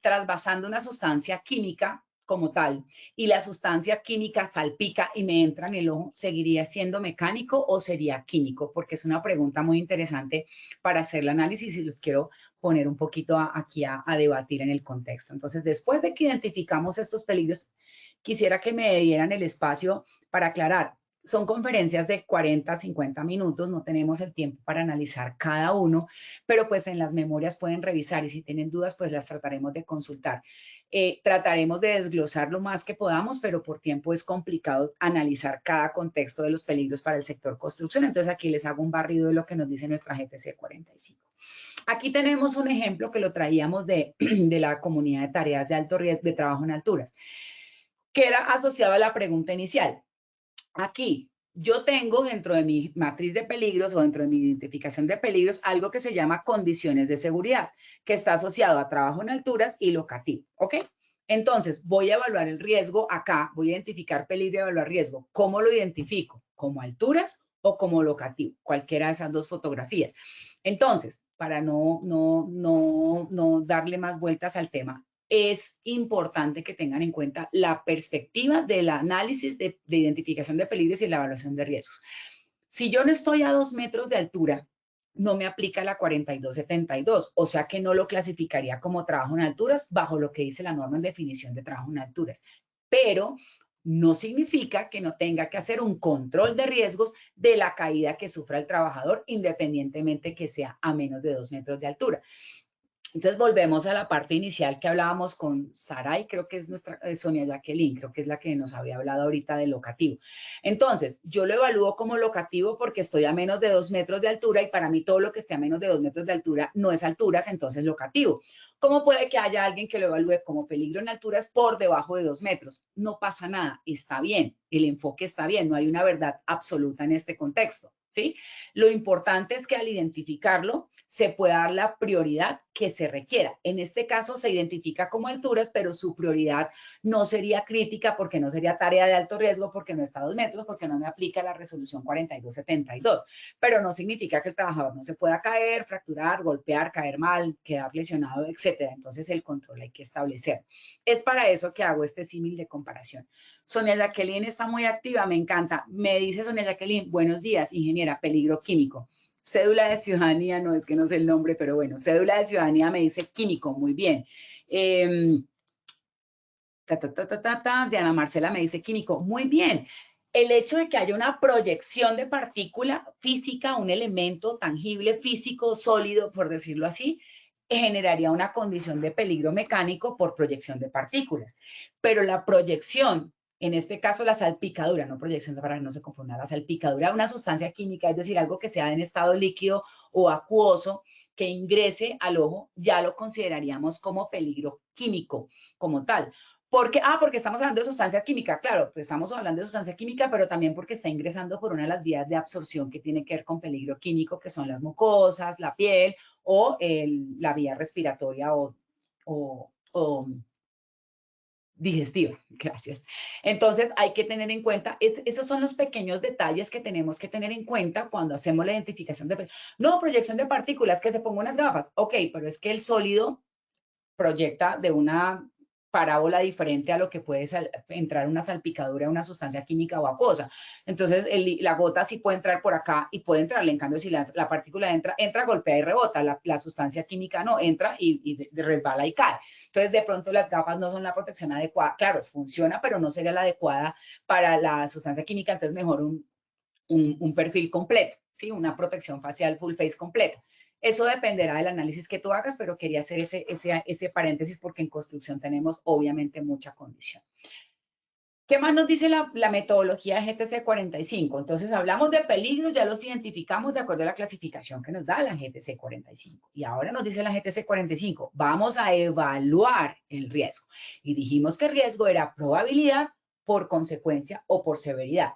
trasvasando una sustancia química como tal y la sustancia química salpica y me entra en el ojo, ¿seguiría siendo mecánico o sería químico? Porque es una pregunta muy interesante para hacer el análisis y les quiero poner un poquito aquí a debatir en el contexto. Entonces, después de que identificamos estos peligros, quisiera que me dieran el espacio para aclarar. Son conferencias de 40, 50 minutos, no tenemos el tiempo para analizar cada uno, pero pues en las memorias pueden revisar y si tienen dudas, pues las trataremos de consultar. Trataremos de desglosar lo más que podamos, pero por tiempo es complicado analizar cada contexto de los peligros para el sector construcción. Entonces aquí les hago un barrido de lo que nos dice nuestra GTC 45. Aquí tenemos un ejemplo que lo traíamos de la comunidad de tareas de alto riesgo de trabajo en alturas, que era asociado a la pregunta inicial. Aquí yo tengo dentro de mi matriz de peligros o dentro de mi identificación de peligros algo que se llama condiciones de seguridad, que está asociado a trabajo en alturas y locativo, ¿ok? Entonces, voy a evaluar el riesgo acá, voy a identificar peligro y evaluar riesgo. ¿Cómo lo identifico? ¿Como alturas o como locativo? Cualquiera de esas dos fotografías. Entonces, para no darle más vueltas al tema, es importante que tengan en cuenta la perspectiva del análisis de identificación de peligros y la evaluación de riesgos. Si yo no estoy a 2 metros de altura, no me aplica la 4272, o sea que no lo clasificaría como trabajo en alturas bajo lo que dice la norma en definición de trabajo en alturas. Pero no significa que no tenga que hacer un control de riesgos de la caída que sufra el trabajador, independientemente que sea a menos de 2 metros de altura. Entonces volvemos a la parte inicial que hablábamos con Saray, creo que es nuestra Sonia Jacqueline, creo que es la que nos había hablado ahorita de locativo. Entonces, yo lo evalúo como locativo porque estoy a menos de 2 metros de altura y para mí todo lo que esté a menos de 2 metros de altura no es alturas, entonces locativo. ¿Cómo puede que haya alguien que lo evalúe como peligro en alturas por debajo de 2 metros? No pasa nada, está bien, el enfoque está bien, no hay una verdad absoluta en este contexto, ¿sí? Lo importante es que al identificarlo, se pueda dar la prioridad que se requiera. En este caso se identifica como alturas, pero su prioridad no sería crítica porque no sería tarea de alto riesgo, porque no está a 2 metros, porque no me aplica la resolución 4272. Pero no significa que el trabajador no se pueda caer, fracturar, golpear, caer mal, quedar lesionado, etcétera. Entonces el control hay que establecer. Es para eso que hago este símil de comparación. Sonia Jacqueline está muy activa, me encanta. Me dice Sonia Jacqueline, buenos días, ingeniera, peligro químico. Cédula de ciudadanía, no es que no sé el nombre, pero bueno, cédula de ciudadanía me dice químico, muy bien. Diana Marcela me dice químico, muy bien. El hecho de que haya una proyección de partícula física, un elemento tangible, físico, sólido, por decirlo así, generaría una condición de peligro mecánico por proyección de partículas. Pero la proyección, en este caso la salpicadura, no proyección para que no se confunda, la salpicadura de una sustancia química, es decir, algo que sea en estado líquido o acuoso, que ingrese al ojo, ya lo consideraríamos como peligro químico, como tal. ¿Por qué? Porque estamos hablando de sustancia química, claro, pues estamos hablando de sustancia química, pero también porque está ingresando por una de las vías de absorción que tiene que ver con peligro químico, que son las mucosas, la piel o la vía respiratoria o digestiva. Gracias. Entonces hay que tener en cuenta, esos son los pequeños detalles que tenemos que tener en cuenta cuando hacemos la identificación de, no, proyección de partículas, que se ponga unas gafas, ok, pero es que el sólido proyecta de una parábola diferente a lo que puede entrar una salpicadura de una sustancia química o acuosa. Entonces, la gota sí puede entrar por acá y puede entrarle. En cambio, si la partícula entra, golpea y rebota. La sustancia química no, entra y resbala y cae. Entonces, de pronto, las gafas no son la protección adecuada. Claro, funciona, pero no sería la adecuada para la sustancia química. Entonces, mejor un perfil completo, ¿sí? Una protección facial full face completa. Eso dependerá del análisis que tú hagas, pero quería hacer ese paréntesis porque en construcción tenemos obviamente mucha condición. ¿Qué más nos dice la metodología de GTC 45? Entonces hablamos de peligros, ya los identificamos de acuerdo a la clasificación que nos da la GTC 45. Y ahora nos dice la GTC 45, vamos a evaluar el riesgo. Y dijimos que el riesgo era probabilidad por consecuencia o por severidad.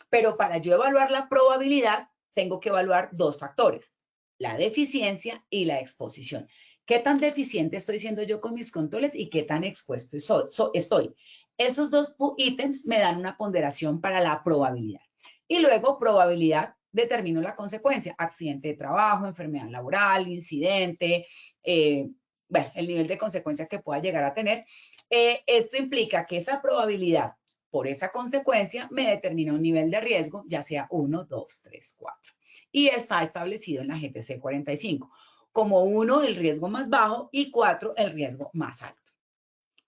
Pero para yo evaluar la probabilidad, tengo que evaluar dos factores, la deficiencia y la exposición. ¿Qué tan deficiente estoy siendo yo con mis controles y qué tan expuesto estoy? Esos dos ítems me dan una ponderación para la probabilidad. Y luego, probabilidad, determino la consecuencia. Accidente de trabajo, enfermedad laboral, incidente, bueno, el nivel de consecuencia que pueda llegar a tener. Esto implica que esa probabilidad por esa consecuencia me determina un nivel de riesgo, ya sea 1, 2, 3, 4. Y está establecido en la GTC 45. Como 1, el riesgo más bajo, y 4, el riesgo más alto.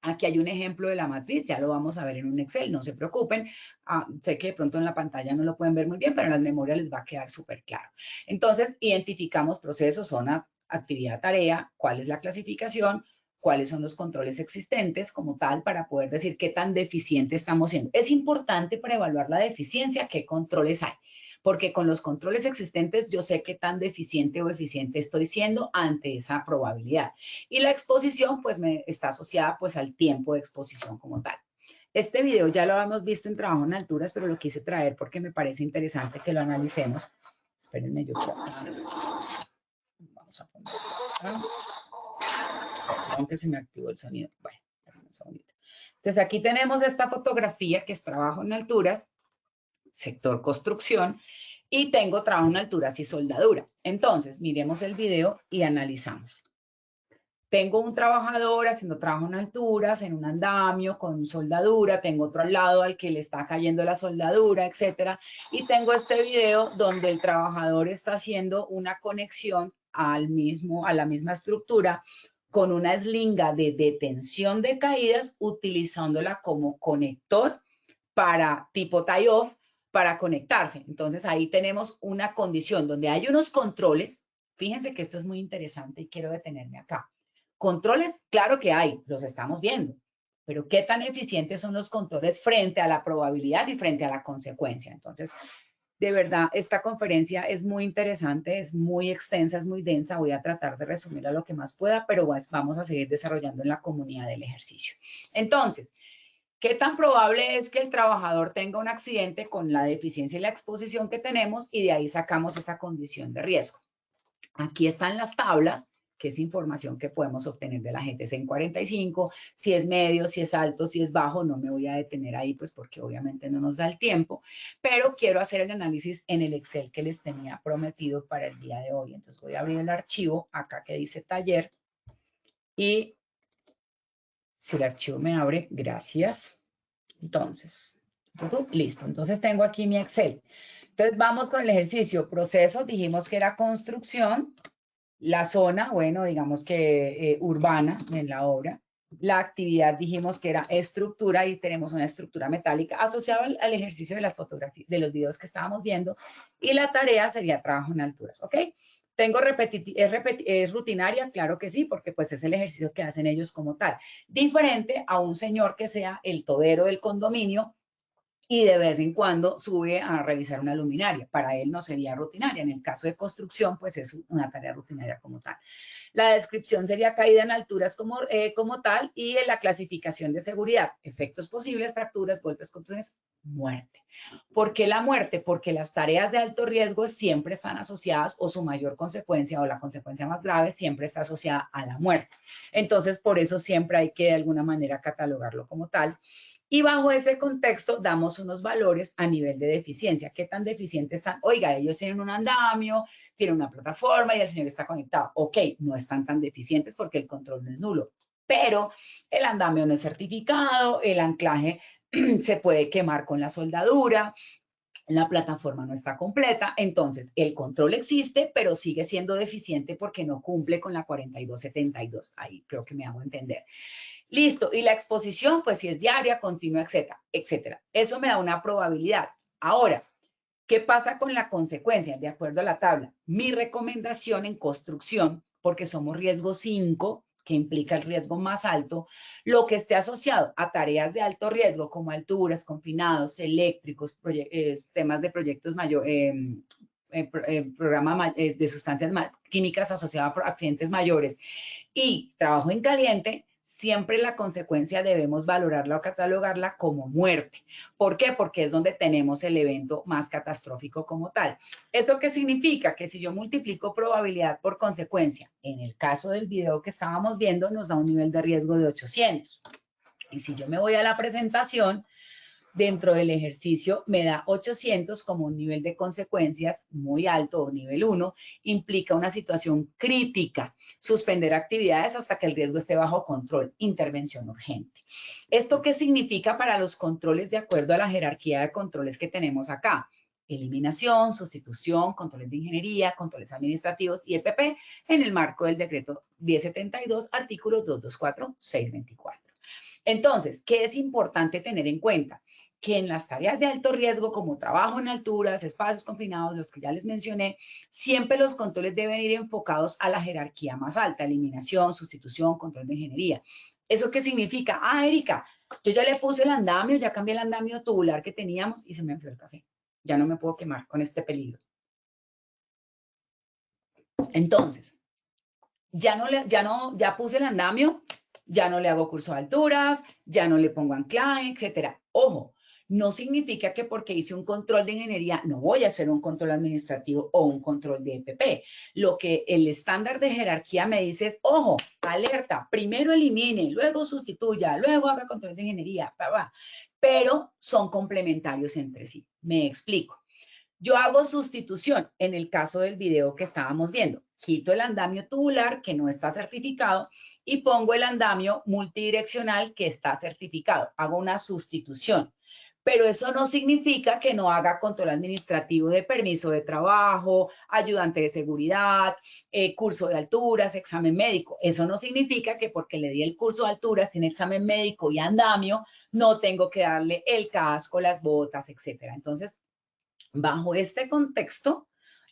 Aquí hay un ejemplo de la matriz, ya lo vamos a ver en un Excel, no se preocupen. Sé que de pronto en la pantalla no lo pueden ver muy bien, pero en las memorias les va a quedar súper claro. Entonces, identificamos procesos, zona, actividad, tarea, cuál es la clasificación, cuáles son los controles existentes como tal para poder decir qué tan deficiente estamos siendo. Es importante para evaluar la deficiencia qué controles hay, porque con los controles existentes yo sé qué tan deficiente o eficiente estoy siendo ante esa probabilidad. Y la exposición pues está asociada pues al tiempo de exposición como tal. Este video ya lo habíamos visto en trabajo en alturas, pero lo quise traer porque me parece interesante que lo analicemos. Espérenme, yo quiero... Vamos a poner acá. Aunque se me activó el sonido. Bueno, un segundito. Entonces aquí tenemos esta fotografía que es trabajo en alturas, sector construcción, y tengo trabajo en alturas y soldadura. Entonces, miremos el video y analizamos. Tengo un trabajador haciendo trabajo en alturas, en un andamio, con soldadura, tengo otro al lado al que le está cayendo la soldadura, etcétera. Y tengo este video donde el trabajador está haciendo una conexión a la misma estructura con una eslinga de detención de caídas, utilizándola como conector para tipo tie-off, para conectarse. Entonces ahí tenemos una condición donde hay unos controles. Fíjense que esto es muy interesante y quiero detenerme acá. Controles, claro que hay, los estamos viendo, pero ¿qué tan eficientes son los controles frente a la probabilidad y frente a la consecuencia? Entonces, de verdad, esta conferencia es muy interesante, es muy extensa, es muy densa. Voy a tratar de resumirla lo que más pueda, pero vamos a seguir desarrollando en la comunidad del ejercicio. Entonces, ¿qué tan probable es que el trabajador tenga un accidente con la deficiencia y la exposición que tenemos? Y de ahí sacamos esa condición de riesgo. Aquí están las tablas, que es información que podemos obtener de la GTC 45, si es medio, si es alto, si es bajo. No me voy a detener ahí, pues porque obviamente no nos da el tiempo, pero quiero hacer el análisis en el Excel que les tenía prometido para el día de hoy. Entonces voy a abrir el archivo acá que dice taller y si el archivo me abre, gracias. Entonces, listo. Entonces tengo aquí mi Excel. Entonces vamos con el ejercicio. Proceso, dijimos que era construcción. La zona, bueno, digamos que urbana en la obra. La actividad dijimos que era estructura y tenemos una estructura metálica asociada al ejercicio de las fotografías, de los videos que estábamos viendo. Y la tarea sería trabajo en alturas, ¿ok? ¿Tengo es rutinaria? Claro que sí, porque pues es el ejercicio que hacen ellos como tal. Diferente a un señor que sea el todero del condominio y de vez en cuando sube a revisar una luminaria. Para él no sería rutinaria. En el caso de construcción, pues es una tarea rutinaria como tal. La descripción sería caída en alturas como tal y en la clasificación de seguridad. Efectos posibles, fracturas, golpes, contusiones, muerte. ¿Por qué la muerte? Porque las tareas de alto riesgo siempre están asociadas o su mayor consecuencia o la consecuencia más grave siempre está asociada a la muerte. Entonces, por eso siempre hay que de alguna manera catalogarlo como tal. Y bajo ese contexto damos unos valores a nivel de deficiencia. ¿Qué tan deficientes están? Oiga, ellos tienen un andamio, tienen una plataforma y el señor está conectado. Ok, no están tan deficientes porque el control no es nulo. Pero el andamio no es certificado, el anclaje se puede quemar con la soldadura, la plataforma no está completa. Entonces, el control existe, pero sigue siendo deficiente porque no cumple con la 4272. Ahí creo que me hago entender. Listo, y la exposición, pues si es diaria, continua, etcétera, etcétera. Eso me da una probabilidad. Ahora, ¿qué pasa con la consecuencia? De acuerdo a la tabla, mi recomendación en construcción, porque somos riesgo 5, que implica el riesgo más alto, lo que esté asociado a tareas de alto riesgo, como alturas, confinados, eléctricos, temas de proyectos mayores, programa de sustancias químicas asociadas por accidentes mayores y trabajo en caliente, siempre la consecuencia debemos valorarla o catalogarla como muerte. ¿Por qué? Porque es donde tenemos el evento más catastrófico como tal. ¿Eso qué significa? Que si yo multiplico probabilidad por consecuencia, en el caso del video que estábamos viendo, nos da un nivel de riesgo de 800. Y si yo me voy a la presentación, dentro del ejercicio me da 800 como un nivel de consecuencias muy alto o nivel 1, implica una situación crítica, suspender actividades hasta que el riesgo esté bajo control, intervención urgente. ¿Esto qué significa para los controles de acuerdo a la jerarquía de controles que tenemos acá? Eliminación, sustitución, controles de ingeniería, controles administrativos y EPP en el marco del decreto 1072, artículo 224, 624. Entonces, ¿qué es importante tener en cuenta? Que en las tareas de alto riesgo, como trabajo en alturas, espacios confinados, los que ya les mencioné, siempre los controles deben ir enfocados a la jerarquía más alta, eliminación, sustitución, control de ingeniería. ¿Eso qué significa? Ah, Erika, yo ya le puse el andamio, ya cambié el andamio tubular que teníamos y se me enfrió el café. Ya no me puedo quemar con este peligro. Entonces, ya puse el andamio, ya no le hago curso de alturas, ya no le pongo anclaje, etcétera. Ojo, no significa que porque hice un control de ingeniería no voy a hacer un control administrativo o un control de EPP. Lo que el estándar de jerarquía me dice es, ojo, alerta, primero elimine, luego sustituya, luego haga control de ingeniería, pero son complementarios entre sí. Me explico. Yo hago sustitución en el caso del video que estábamos viendo. Quito el andamio tubular que no está certificado y pongo el andamio multidireccional que está certificado. Hago una sustitución. Pero eso no significa que no haga control administrativo de permiso de trabajo, ayudante de seguridad, curso de alturas, examen médico. Eso no significa que porque le di el curso de alturas, tiene examen médico y andamio, no tengo que darle el casco, las botas, etcétera. Entonces, bajo este contexto,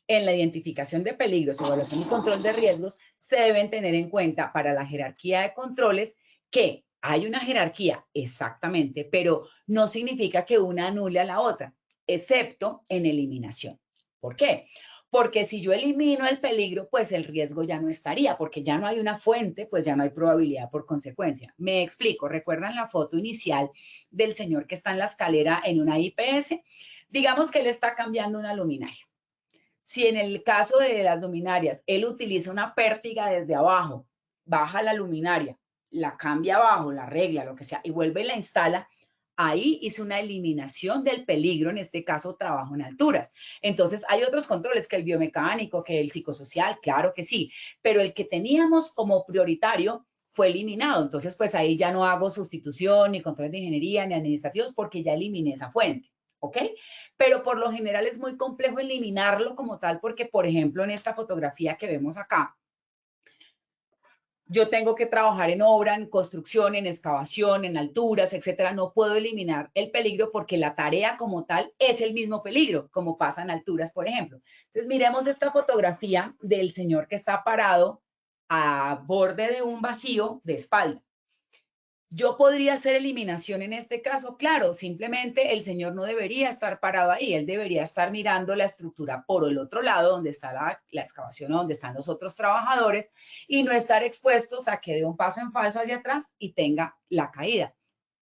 en la identificación de peligros, evaluación y control de riesgos, se deben tener en cuenta para la jerarquía de controles que hay una jerarquía, exactamente, pero no significa que una anule a la otra, excepto en eliminación. ¿Por qué? Porque si yo elimino el peligro, pues el riesgo ya no estaría, porque ya no hay una fuente, pues ya no hay probabilidad por consecuencia. Me explico, ¿recuerdan la foto inicial del señor que está en la escalera en una IPS? Digamos que él está cambiando una luminaria. Si en el caso de las luminarias, él utiliza una pértiga desde abajo, baja la luminaria, la cambia abajo, la arregla, lo que sea, y vuelve y la instala, ahí hizo una eliminación del peligro, en este caso trabajo en alturas. Entonces hay otros controles, que el biomecánico, que el psicosocial, claro que sí, pero el que teníamos como prioritario fue eliminado. Entonces pues ahí ya no hago sustitución, ni controles de ingeniería, ni administrativos, porque ya eliminé esa fuente. ¿Ok? Pero por lo general es muy complejo eliminarlo como tal porque, por ejemplo, en esta fotografía que vemos acá, yo tengo que trabajar en obra, en construcción, en excavación, en alturas, etcétera. No puedo eliminar el peligro porque la tarea como tal es el mismo peligro, como pasa en alturas, por ejemplo. Entonces, miremos esta fotografía del señor que está parado a borde de un vacío de espalda. ¿Yo podría hacer eliminación en este caso? Claro, simplemente el señor no debería estar parado ahí, él debería estar mirando la estructura por el otro lado, donde está la excavación, donde están los otros trabajadores, y no estar expuestos a que dé un paso en falso hacia atrás y tenga la caída.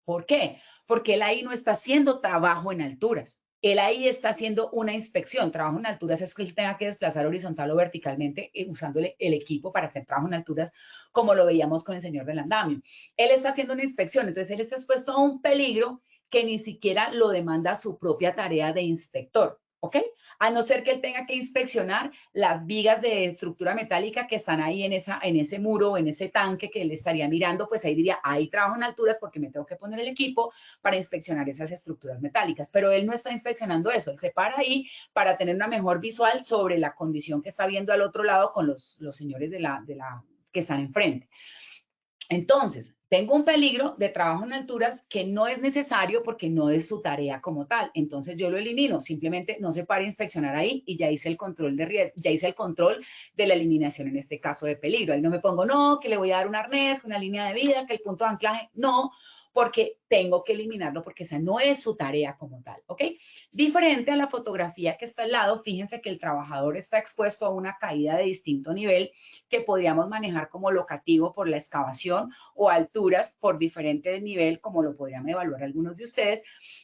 ¿Por qué? Porque él ahí no está haciendo trabajo en alturas. Él ahí está haciendo una inspección. Trabajo en alturas es que él tenga que desplazar horizontal o verticalmente usando el equipo para hacer trabajo en alturas, como lo veíamos con el señor del andamio. Él está haciendo una inspección, entonces él está expuesto a un peligro que ni siquiera lo demanda su propia tarea de inspector, ¿ok? A no ser que él tenga que inspeccionar las vigas de estructura metálica que están ahí en ese muro o en ese tanque que él estaría mirando, pues ahí diría, ahí trabajo en alturas porque me tengo que poner el equipo para inspeccionar esas estructuras metálicas. Pero él no está inspeccionando eso, él se para ahí para tener una mejor visual sobre la condición que está viendo al otro lado con los señores que están enfrente. Entonces, tengo un peligro de trabajo en alturas que no es necesario porque no es su tarea como tal. Entonces, yo lo elimino. Simplemente no se pare a inspeccionar ahí y ya hice el control de riesgo, ya hice el control de la eliminación en este caso de peligro. Ahí no me pongo, no, que le voy a dar un arnés, una línea de vida, que el punto de anclaje. No, porque tengo que eliminarlo porque esa no es su tarea como tal, ¿ok? Diferente a la fotografía que está al lado, fíjense que el trabajador está expuesto a una caída de distinto nivel que podríamos manejar como locativo por la excavación o alturas por diferente nivel, como lo podrían evaluar algunos de ustedes.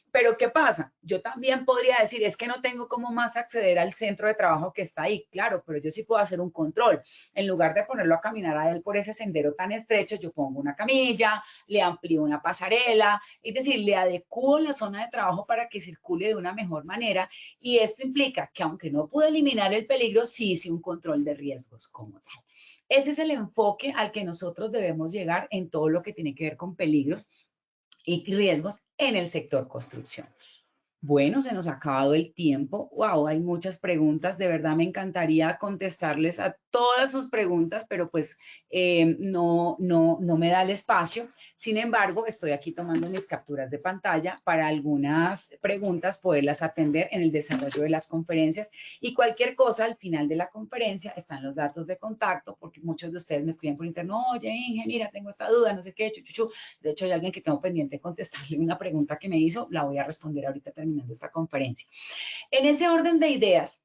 Pero ¿qué pasa? Yo también podría decir, es que no tengo cómo más acceder al centro de trabajo que está ahí. Claro, pero yo sí puedo hacer un control. En lugar de ponerlo a caminar a él por ese sendero tan estrecho, yo pongo una camilla, le amplío una pasarela, es decir, le adecuo la zona de trabajo para que circule de una mejor manera. Y esto implica que aunque no pude eliminar el peligro, sí hice un control de riesgos como tal. Ese es el enfoque al que nosotros debemos llegar en todo lo que tiene que ver con peligros y riesgos en el sector construcción. Bueno, se nos ha acabado el tiempo. Wow, hay muchas preguntas. De verdad me encantaría contestarles a todas sus preguntas, pero pues no me da el espacio. Sin embargo, estoy aquí tomando mis capturas de pantalla para algunas preguntas poderlas atender en el desarrollo de las conferencias. Y cualquier cosa, al final de la conferencia están los datos de contacto, porque muchos de ustedes me escriben por internet, oye, Inge, mira, tengo esta duda, no sé qué, chuchuchu. De hecho, hay alguien que tengo pendiente de contestarle una pregunta que me hizo, la voy a responder ahorita terminando esta conferencia. En ese orden de ideas,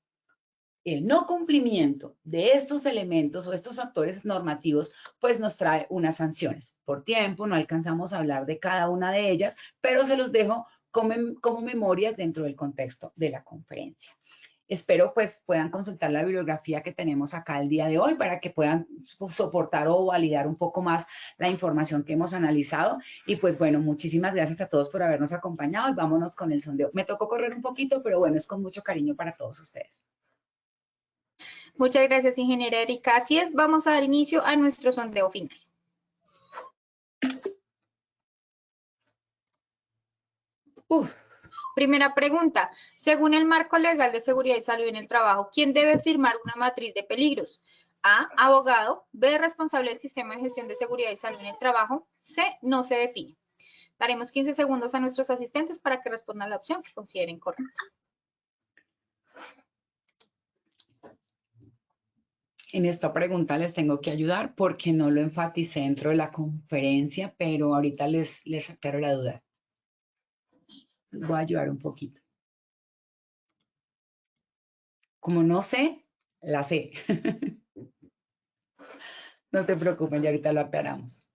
el no cumplimiento de estos elementos o estos factores normativos, pues nos trae unas sanciones. Por tiempo, no alcanzamos a hablar de cada una de ellas, pero se los dejo como memorias dentro del contexto de la conferencia. Espero pues puedan consultar la bibliografía que tenemos acá el día de hoy para que puedan soportar o validar un poco más la información que hemos analizado. Y pues bueno, muchísimas gracias a todos por habernos acompañado y vámonos con el sondeo. Me tocó correr un poquito, pero bueno, es con mucho cariño para todos ustedes. Muchas gracias, ingeniera Erika. Así es, vamos a dar inicio a nuestro sondeo final. Primera pregunta. Según el marco legal de seguridad y salud en el trabajo, ¿quién debe firmar una matriz de peligros? A, abogado. B, responsable del sistema de gestión de seguridad y salud en el trabajo. C, no se define. Daremos 15 segundos a nuestros asistentes para que respondan la opción que consideren correcta. En esta pregunta les tengo que ayudar porque no lo enfaticé dentro de la conferencia, pero ahorita les aclaro la duda. Les voy a ayudar un poquito. Como no sé, la sé. No te preocupes, ya ahorita lo aclaramos.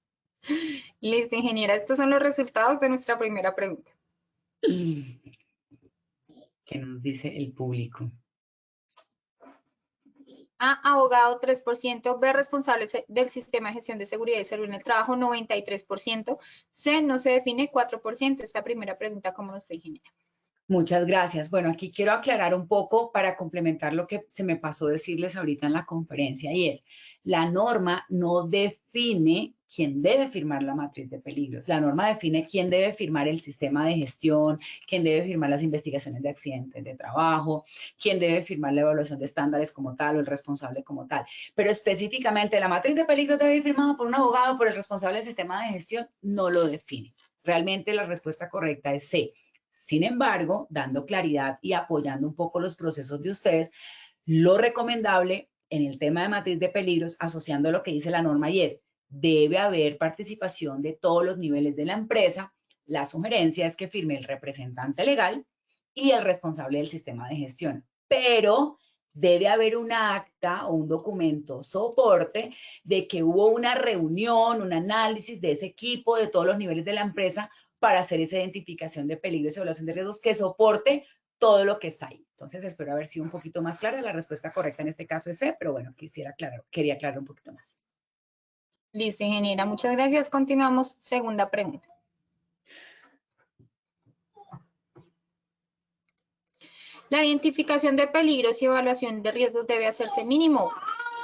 Listo, ingeniera. Estos son los resultados de nuestra primera pregunta. ¿Qué nos dice el público? A, abogado, 3%. B, responsable del sistema de gestión de seguridad y salud en el trabajo, 93%. C, no se define, 4%. Esta primera pregunta, ¿cómo nos fue, ingeniera? Muchas gracias. Bueno, aquí quiero aclarar un poco para complementar lo que se me pasó decirles ahorita en la conferencia y es, la norma no define quién debe firmar la matriz de peligros. La norma define quién debe firmar el sistema de gestión, quién debe firmar las investigaciones de accidentes de trabajo, quién debe firmar la evaluación de estándares como tal o el responsable como tal. Pero específicamente la matriz de peligros debe ir firmada por un abogado o por el responsable del sistema de gestión, no lo define. Realmente la respuesta correcta es C. Sin embargo, dando claridad y apoyando un poco los procesos de ustedes, lo recomendable en el tema de matriz de peligros, asociando lo que dice la norma y es, debe haber participación de todos los niveles de la empresa. La sugerencia es que firme el representante legal y el responsable del sistema de gestión, pero debe haber una acta o un documento soporte de que hubo una reunión, un análisis de ese equipo, de todos los niveles de la empresa, para hacer esa identificación de peligros y evaluación de riesgos que soporte todo lo que está ahí. Entonces, espero haber sido un poquito más clara. La respuesta correcta en este caso es C, pero bueno, quería aclarar un poquito más. Listo, ingeniera. Muchas gracias. Continuamos. Segunda pregunta. La identificación de peligros y evaluación de riesgos debe hacerse mínimo.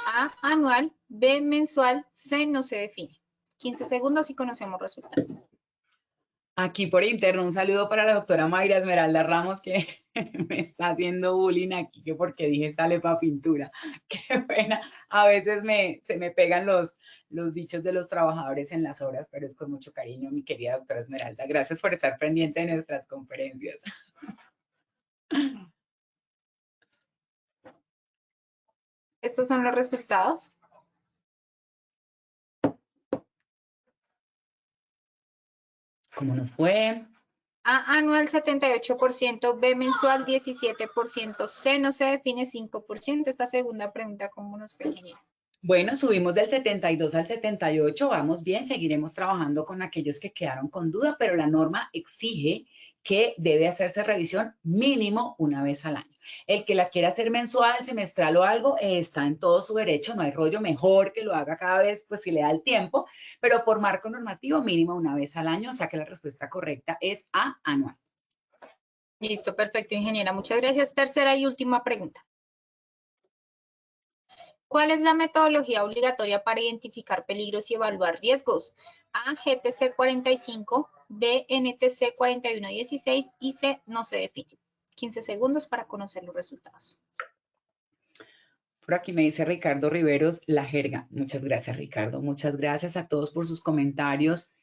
A, anual. B, mensual. C, no se define. 15 segundos y conocemos resultados. Aquí por interno, un saludo para la doctora Mayra Esmeralda Ramos, que me está haciendo bullying aquí, que porque dije sale para pintura. Qué pena. A veces se me pegan los dichos de los trabajadores en las obras, pero es con mucho cariño, mi querida doctora Esmeralda. Gracias por estar pendiente de nuestras conferencias. Estos son los resultados. ¿Cómo nos fue? A anual 78%, B mensual 17%, C no se define 5%. Esta segunda pregunta, ¿cómo nos fue, ingeniero? Bueno, subimos del 72 al 78, vamos bien, seguiremos trabajando con aquellos que quedaron con duda, pero la norma exige que debe hacerse revisión mínimo una vez al año. El que la quiera hacer mensual, semestral o algo, está en todo su derecho, no hay rollo, mejor que lo haga cada vez, pues si le da el tiempo, pero por marco normativo mínimo una vez al año, o sea que la respuesta correcta es A, anual. Listo, perfecto, ingeniera. Muchas gracias. Tercera y última pregunta. ¿Cuál es la metodología obligatoria para identificar peligros y evaluar riesgos? A, GTC 45, B, NTC 4116 y C, no se define. 15 segundos para conocer los resultados. Por aquí me dice Ricardo Riveros, la jerga. Muchas gracias, Ricardo. Muchas gracias a todos por sus comentarios.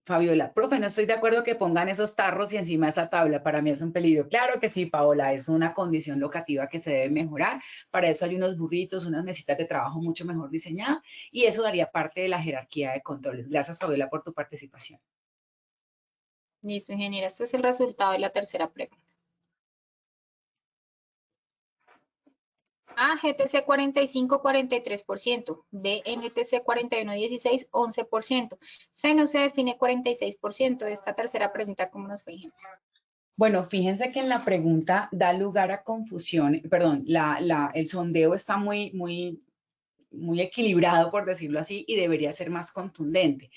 Fabiola, profe, no estoy de acuerdo que pongan esos tarros y encima esta tabla. Para mí es un peligro. Claro que sí, Paola, es una condición locativa que se debe mejorar. Para eso hay unos burritos, unas mesitas de trabajo mucho mejor diseñadas y eso daría parte de la jerarquía de controles. Gracias, Fabiola, por tu participación. Listo, ingeniera. Este es el resultado de la tercera pregunta. A, GTC 45, 43%. B, NTC 41, 16, 11%. C, no se define 46%. Esta tercera pregunta, ¿cómo nos fue, ingeniero? Bueno, fíjense que en la pregunta da lugar a confusión, perdón, el sondeo está muy equilibrado, por decirlo así, y debería ser más contundente.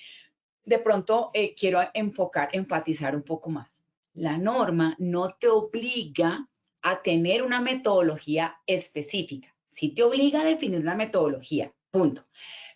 De pronto quiero enfatizar un poco más. La norma no te obliga a tener una metodología específica. Sí te obliga a definir una metodología, punto.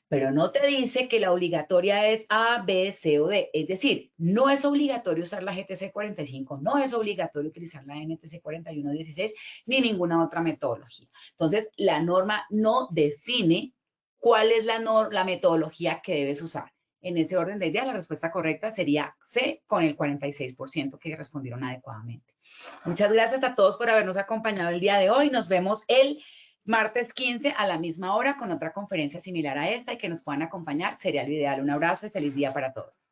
Pero no te dice que la obligatoria es A, B, C o D. Es decir, no es obligatorio usar la GTC 45, no es obligatorio utilizar la NTC 4116 ni ninguna otra metodología. Entonces, la norma no define cuál es la metodología que debes usar. En ese orden de ideas, la respuesta correcta sería C, con el 46% que respondieron adecuadamente. Muchas gracias a todos por habernos acompañado el día de hoy. Nos vemos el martes 15 a la misma hora con otra conferencia similar a esta y que nos puedan acompañar. Sería lo ideal. Un abrazo y feliz día para todos.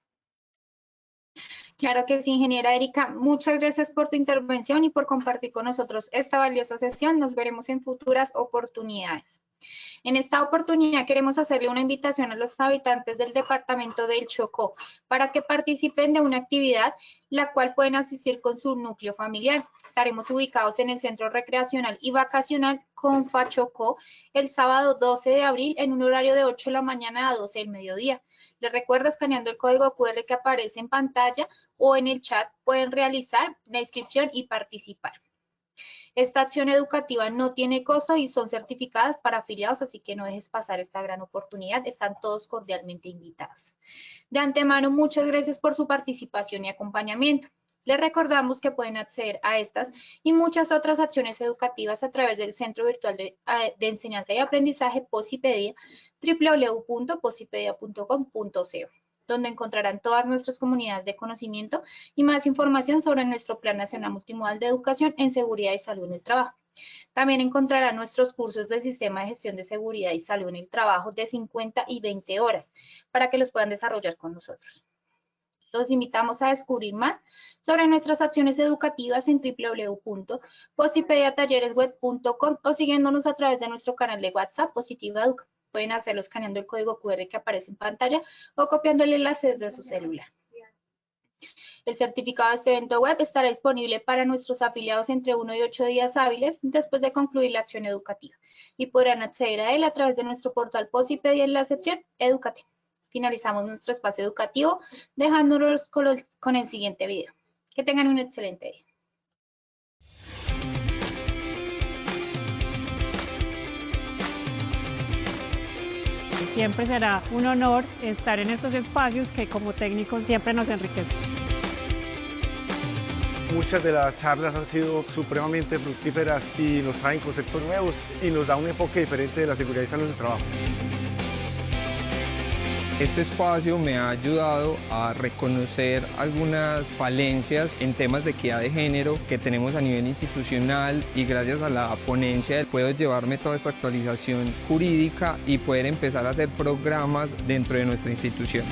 Claro que sí, ingeniera Erika. Muchas gracias por tu intervención y por compartir con nosotros esta valiosa sesión. Nos veremos en futuras oportunidades. En esta oportunidad queremos hacerle una invitación a los habitantes del departamento del Chocó para que participen de una actividad la cual pueden asistir con su núcleo familiar. Estaremos ubicados en el Centro Recreacional y Vacacional Confa Chocó el sábado 12 de abril en un horario de 8 de la mañana a 12 del mediodía. Les recuerdo, escaneando el código QR que aparece en pantalla o en el chat, pueden realizar la inscripción y participar. Esta acción educativa no tiene costo y son certificadas para afiliados, así que no dejes pasar esta gran oportunidad. Están todos cordialmente invitados. De antemano, muchas gracias por su participación y acompañamiento. Les recordamos que pueden acceder a estas y muchas otras acciones educativas a través del Centro Virtual de Enseñanza y Aprendizaje Posipedia, www.posipedia.com.co, donde encontrarán todas nuestras comunidades de conocimiento y más información sobre nuestro Plan Nacional Multimodal de Educación en Seguridad y Salud en el Trabajo. También encontrarán nuestros cursos del Sistema de Gestión de Seguridad y Salud en el Trabajo de 50 y 20 horas para que los puedan desarrollar con nosotros. Los invitamos a descubrir más sobre nuestras acciones educativas en www.posipediatalleresweb.com o siguiéndonos a través de nuestro canal de WhatsApp Positiva Educa. Pueden hacerlo escaneando el código QR que aparece en pantalla o copiando el enlace desde su celular. El certificado de este evento web estará disponible para nuestros afiliados entre 1 y 8 días hábiles después de concluir la acción educativa y podrán acceder a él a través de nuestro portal Posipedia en la sección Edúcate. Finalizamos nuestro espacio educativo dejándolos con el siguiente video. Que tengan un excelente día. Siempre será un honor estar en estos espacios que como técnicos siempre nos enriquecen. Muchas de las charlas han sido supremamente fructíferas y nos traen conceptos nuevos y nos da un enfoque diferente de la seguridad y salud en el trabajo. Este espacio me ha ayudado a reconocer algunas falencias en temas de equidad de género que tenemos a nivel institucional, y gracias a la ponencia puedo llevarme toda esta actualización jurídica y poder empezar a hacer programas dentro de nuestra institución.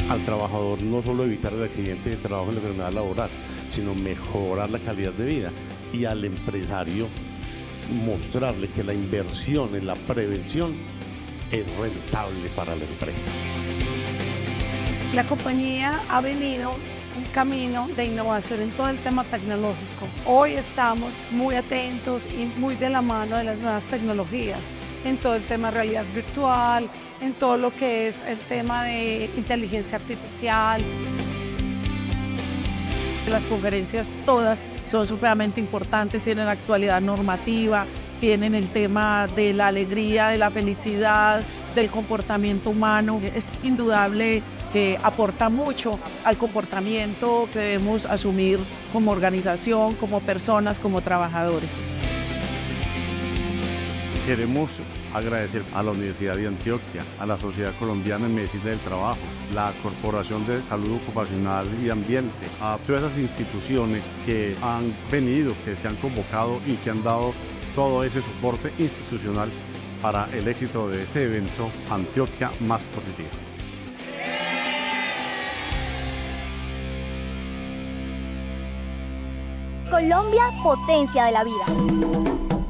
Al trabajador no solo evitar el accidente de trabajo en la enfermedad laboral, sino mejorar la calidad de vida, y al empresario mostrarle que la inversión en la prevención es rentable para la empresa. La compañía ha venido un camino de innovación en todo el tema tecnológico. Hoy estamos muy atentos y muy de la mano de las nuevas tecnologías, en todo el tema de realidad virtual, en todo lo que es el tema de inteligencia artificial. Las conferencias todas son supremamente importantes, tienen actualidad normativa, tienen el tema de la alegría, de la felicidad, del comportamiento humano. Es indudable que aporta mucho al comportamiento que debemos asumir como organización, como personas, como trabajadores. Queremos agradecer a la Universidad de Antioquia, a la Sociedad Colombiana en Medicina del Trabajo, la Corporación de Salud Ocupacional y Ambiente, a todas esas instituciones que han venido, que se han convocado y que han dado todo ese soporte institucional para el éxito de este evento Antioquia Más Positiva. Colombia, potencia de la vida.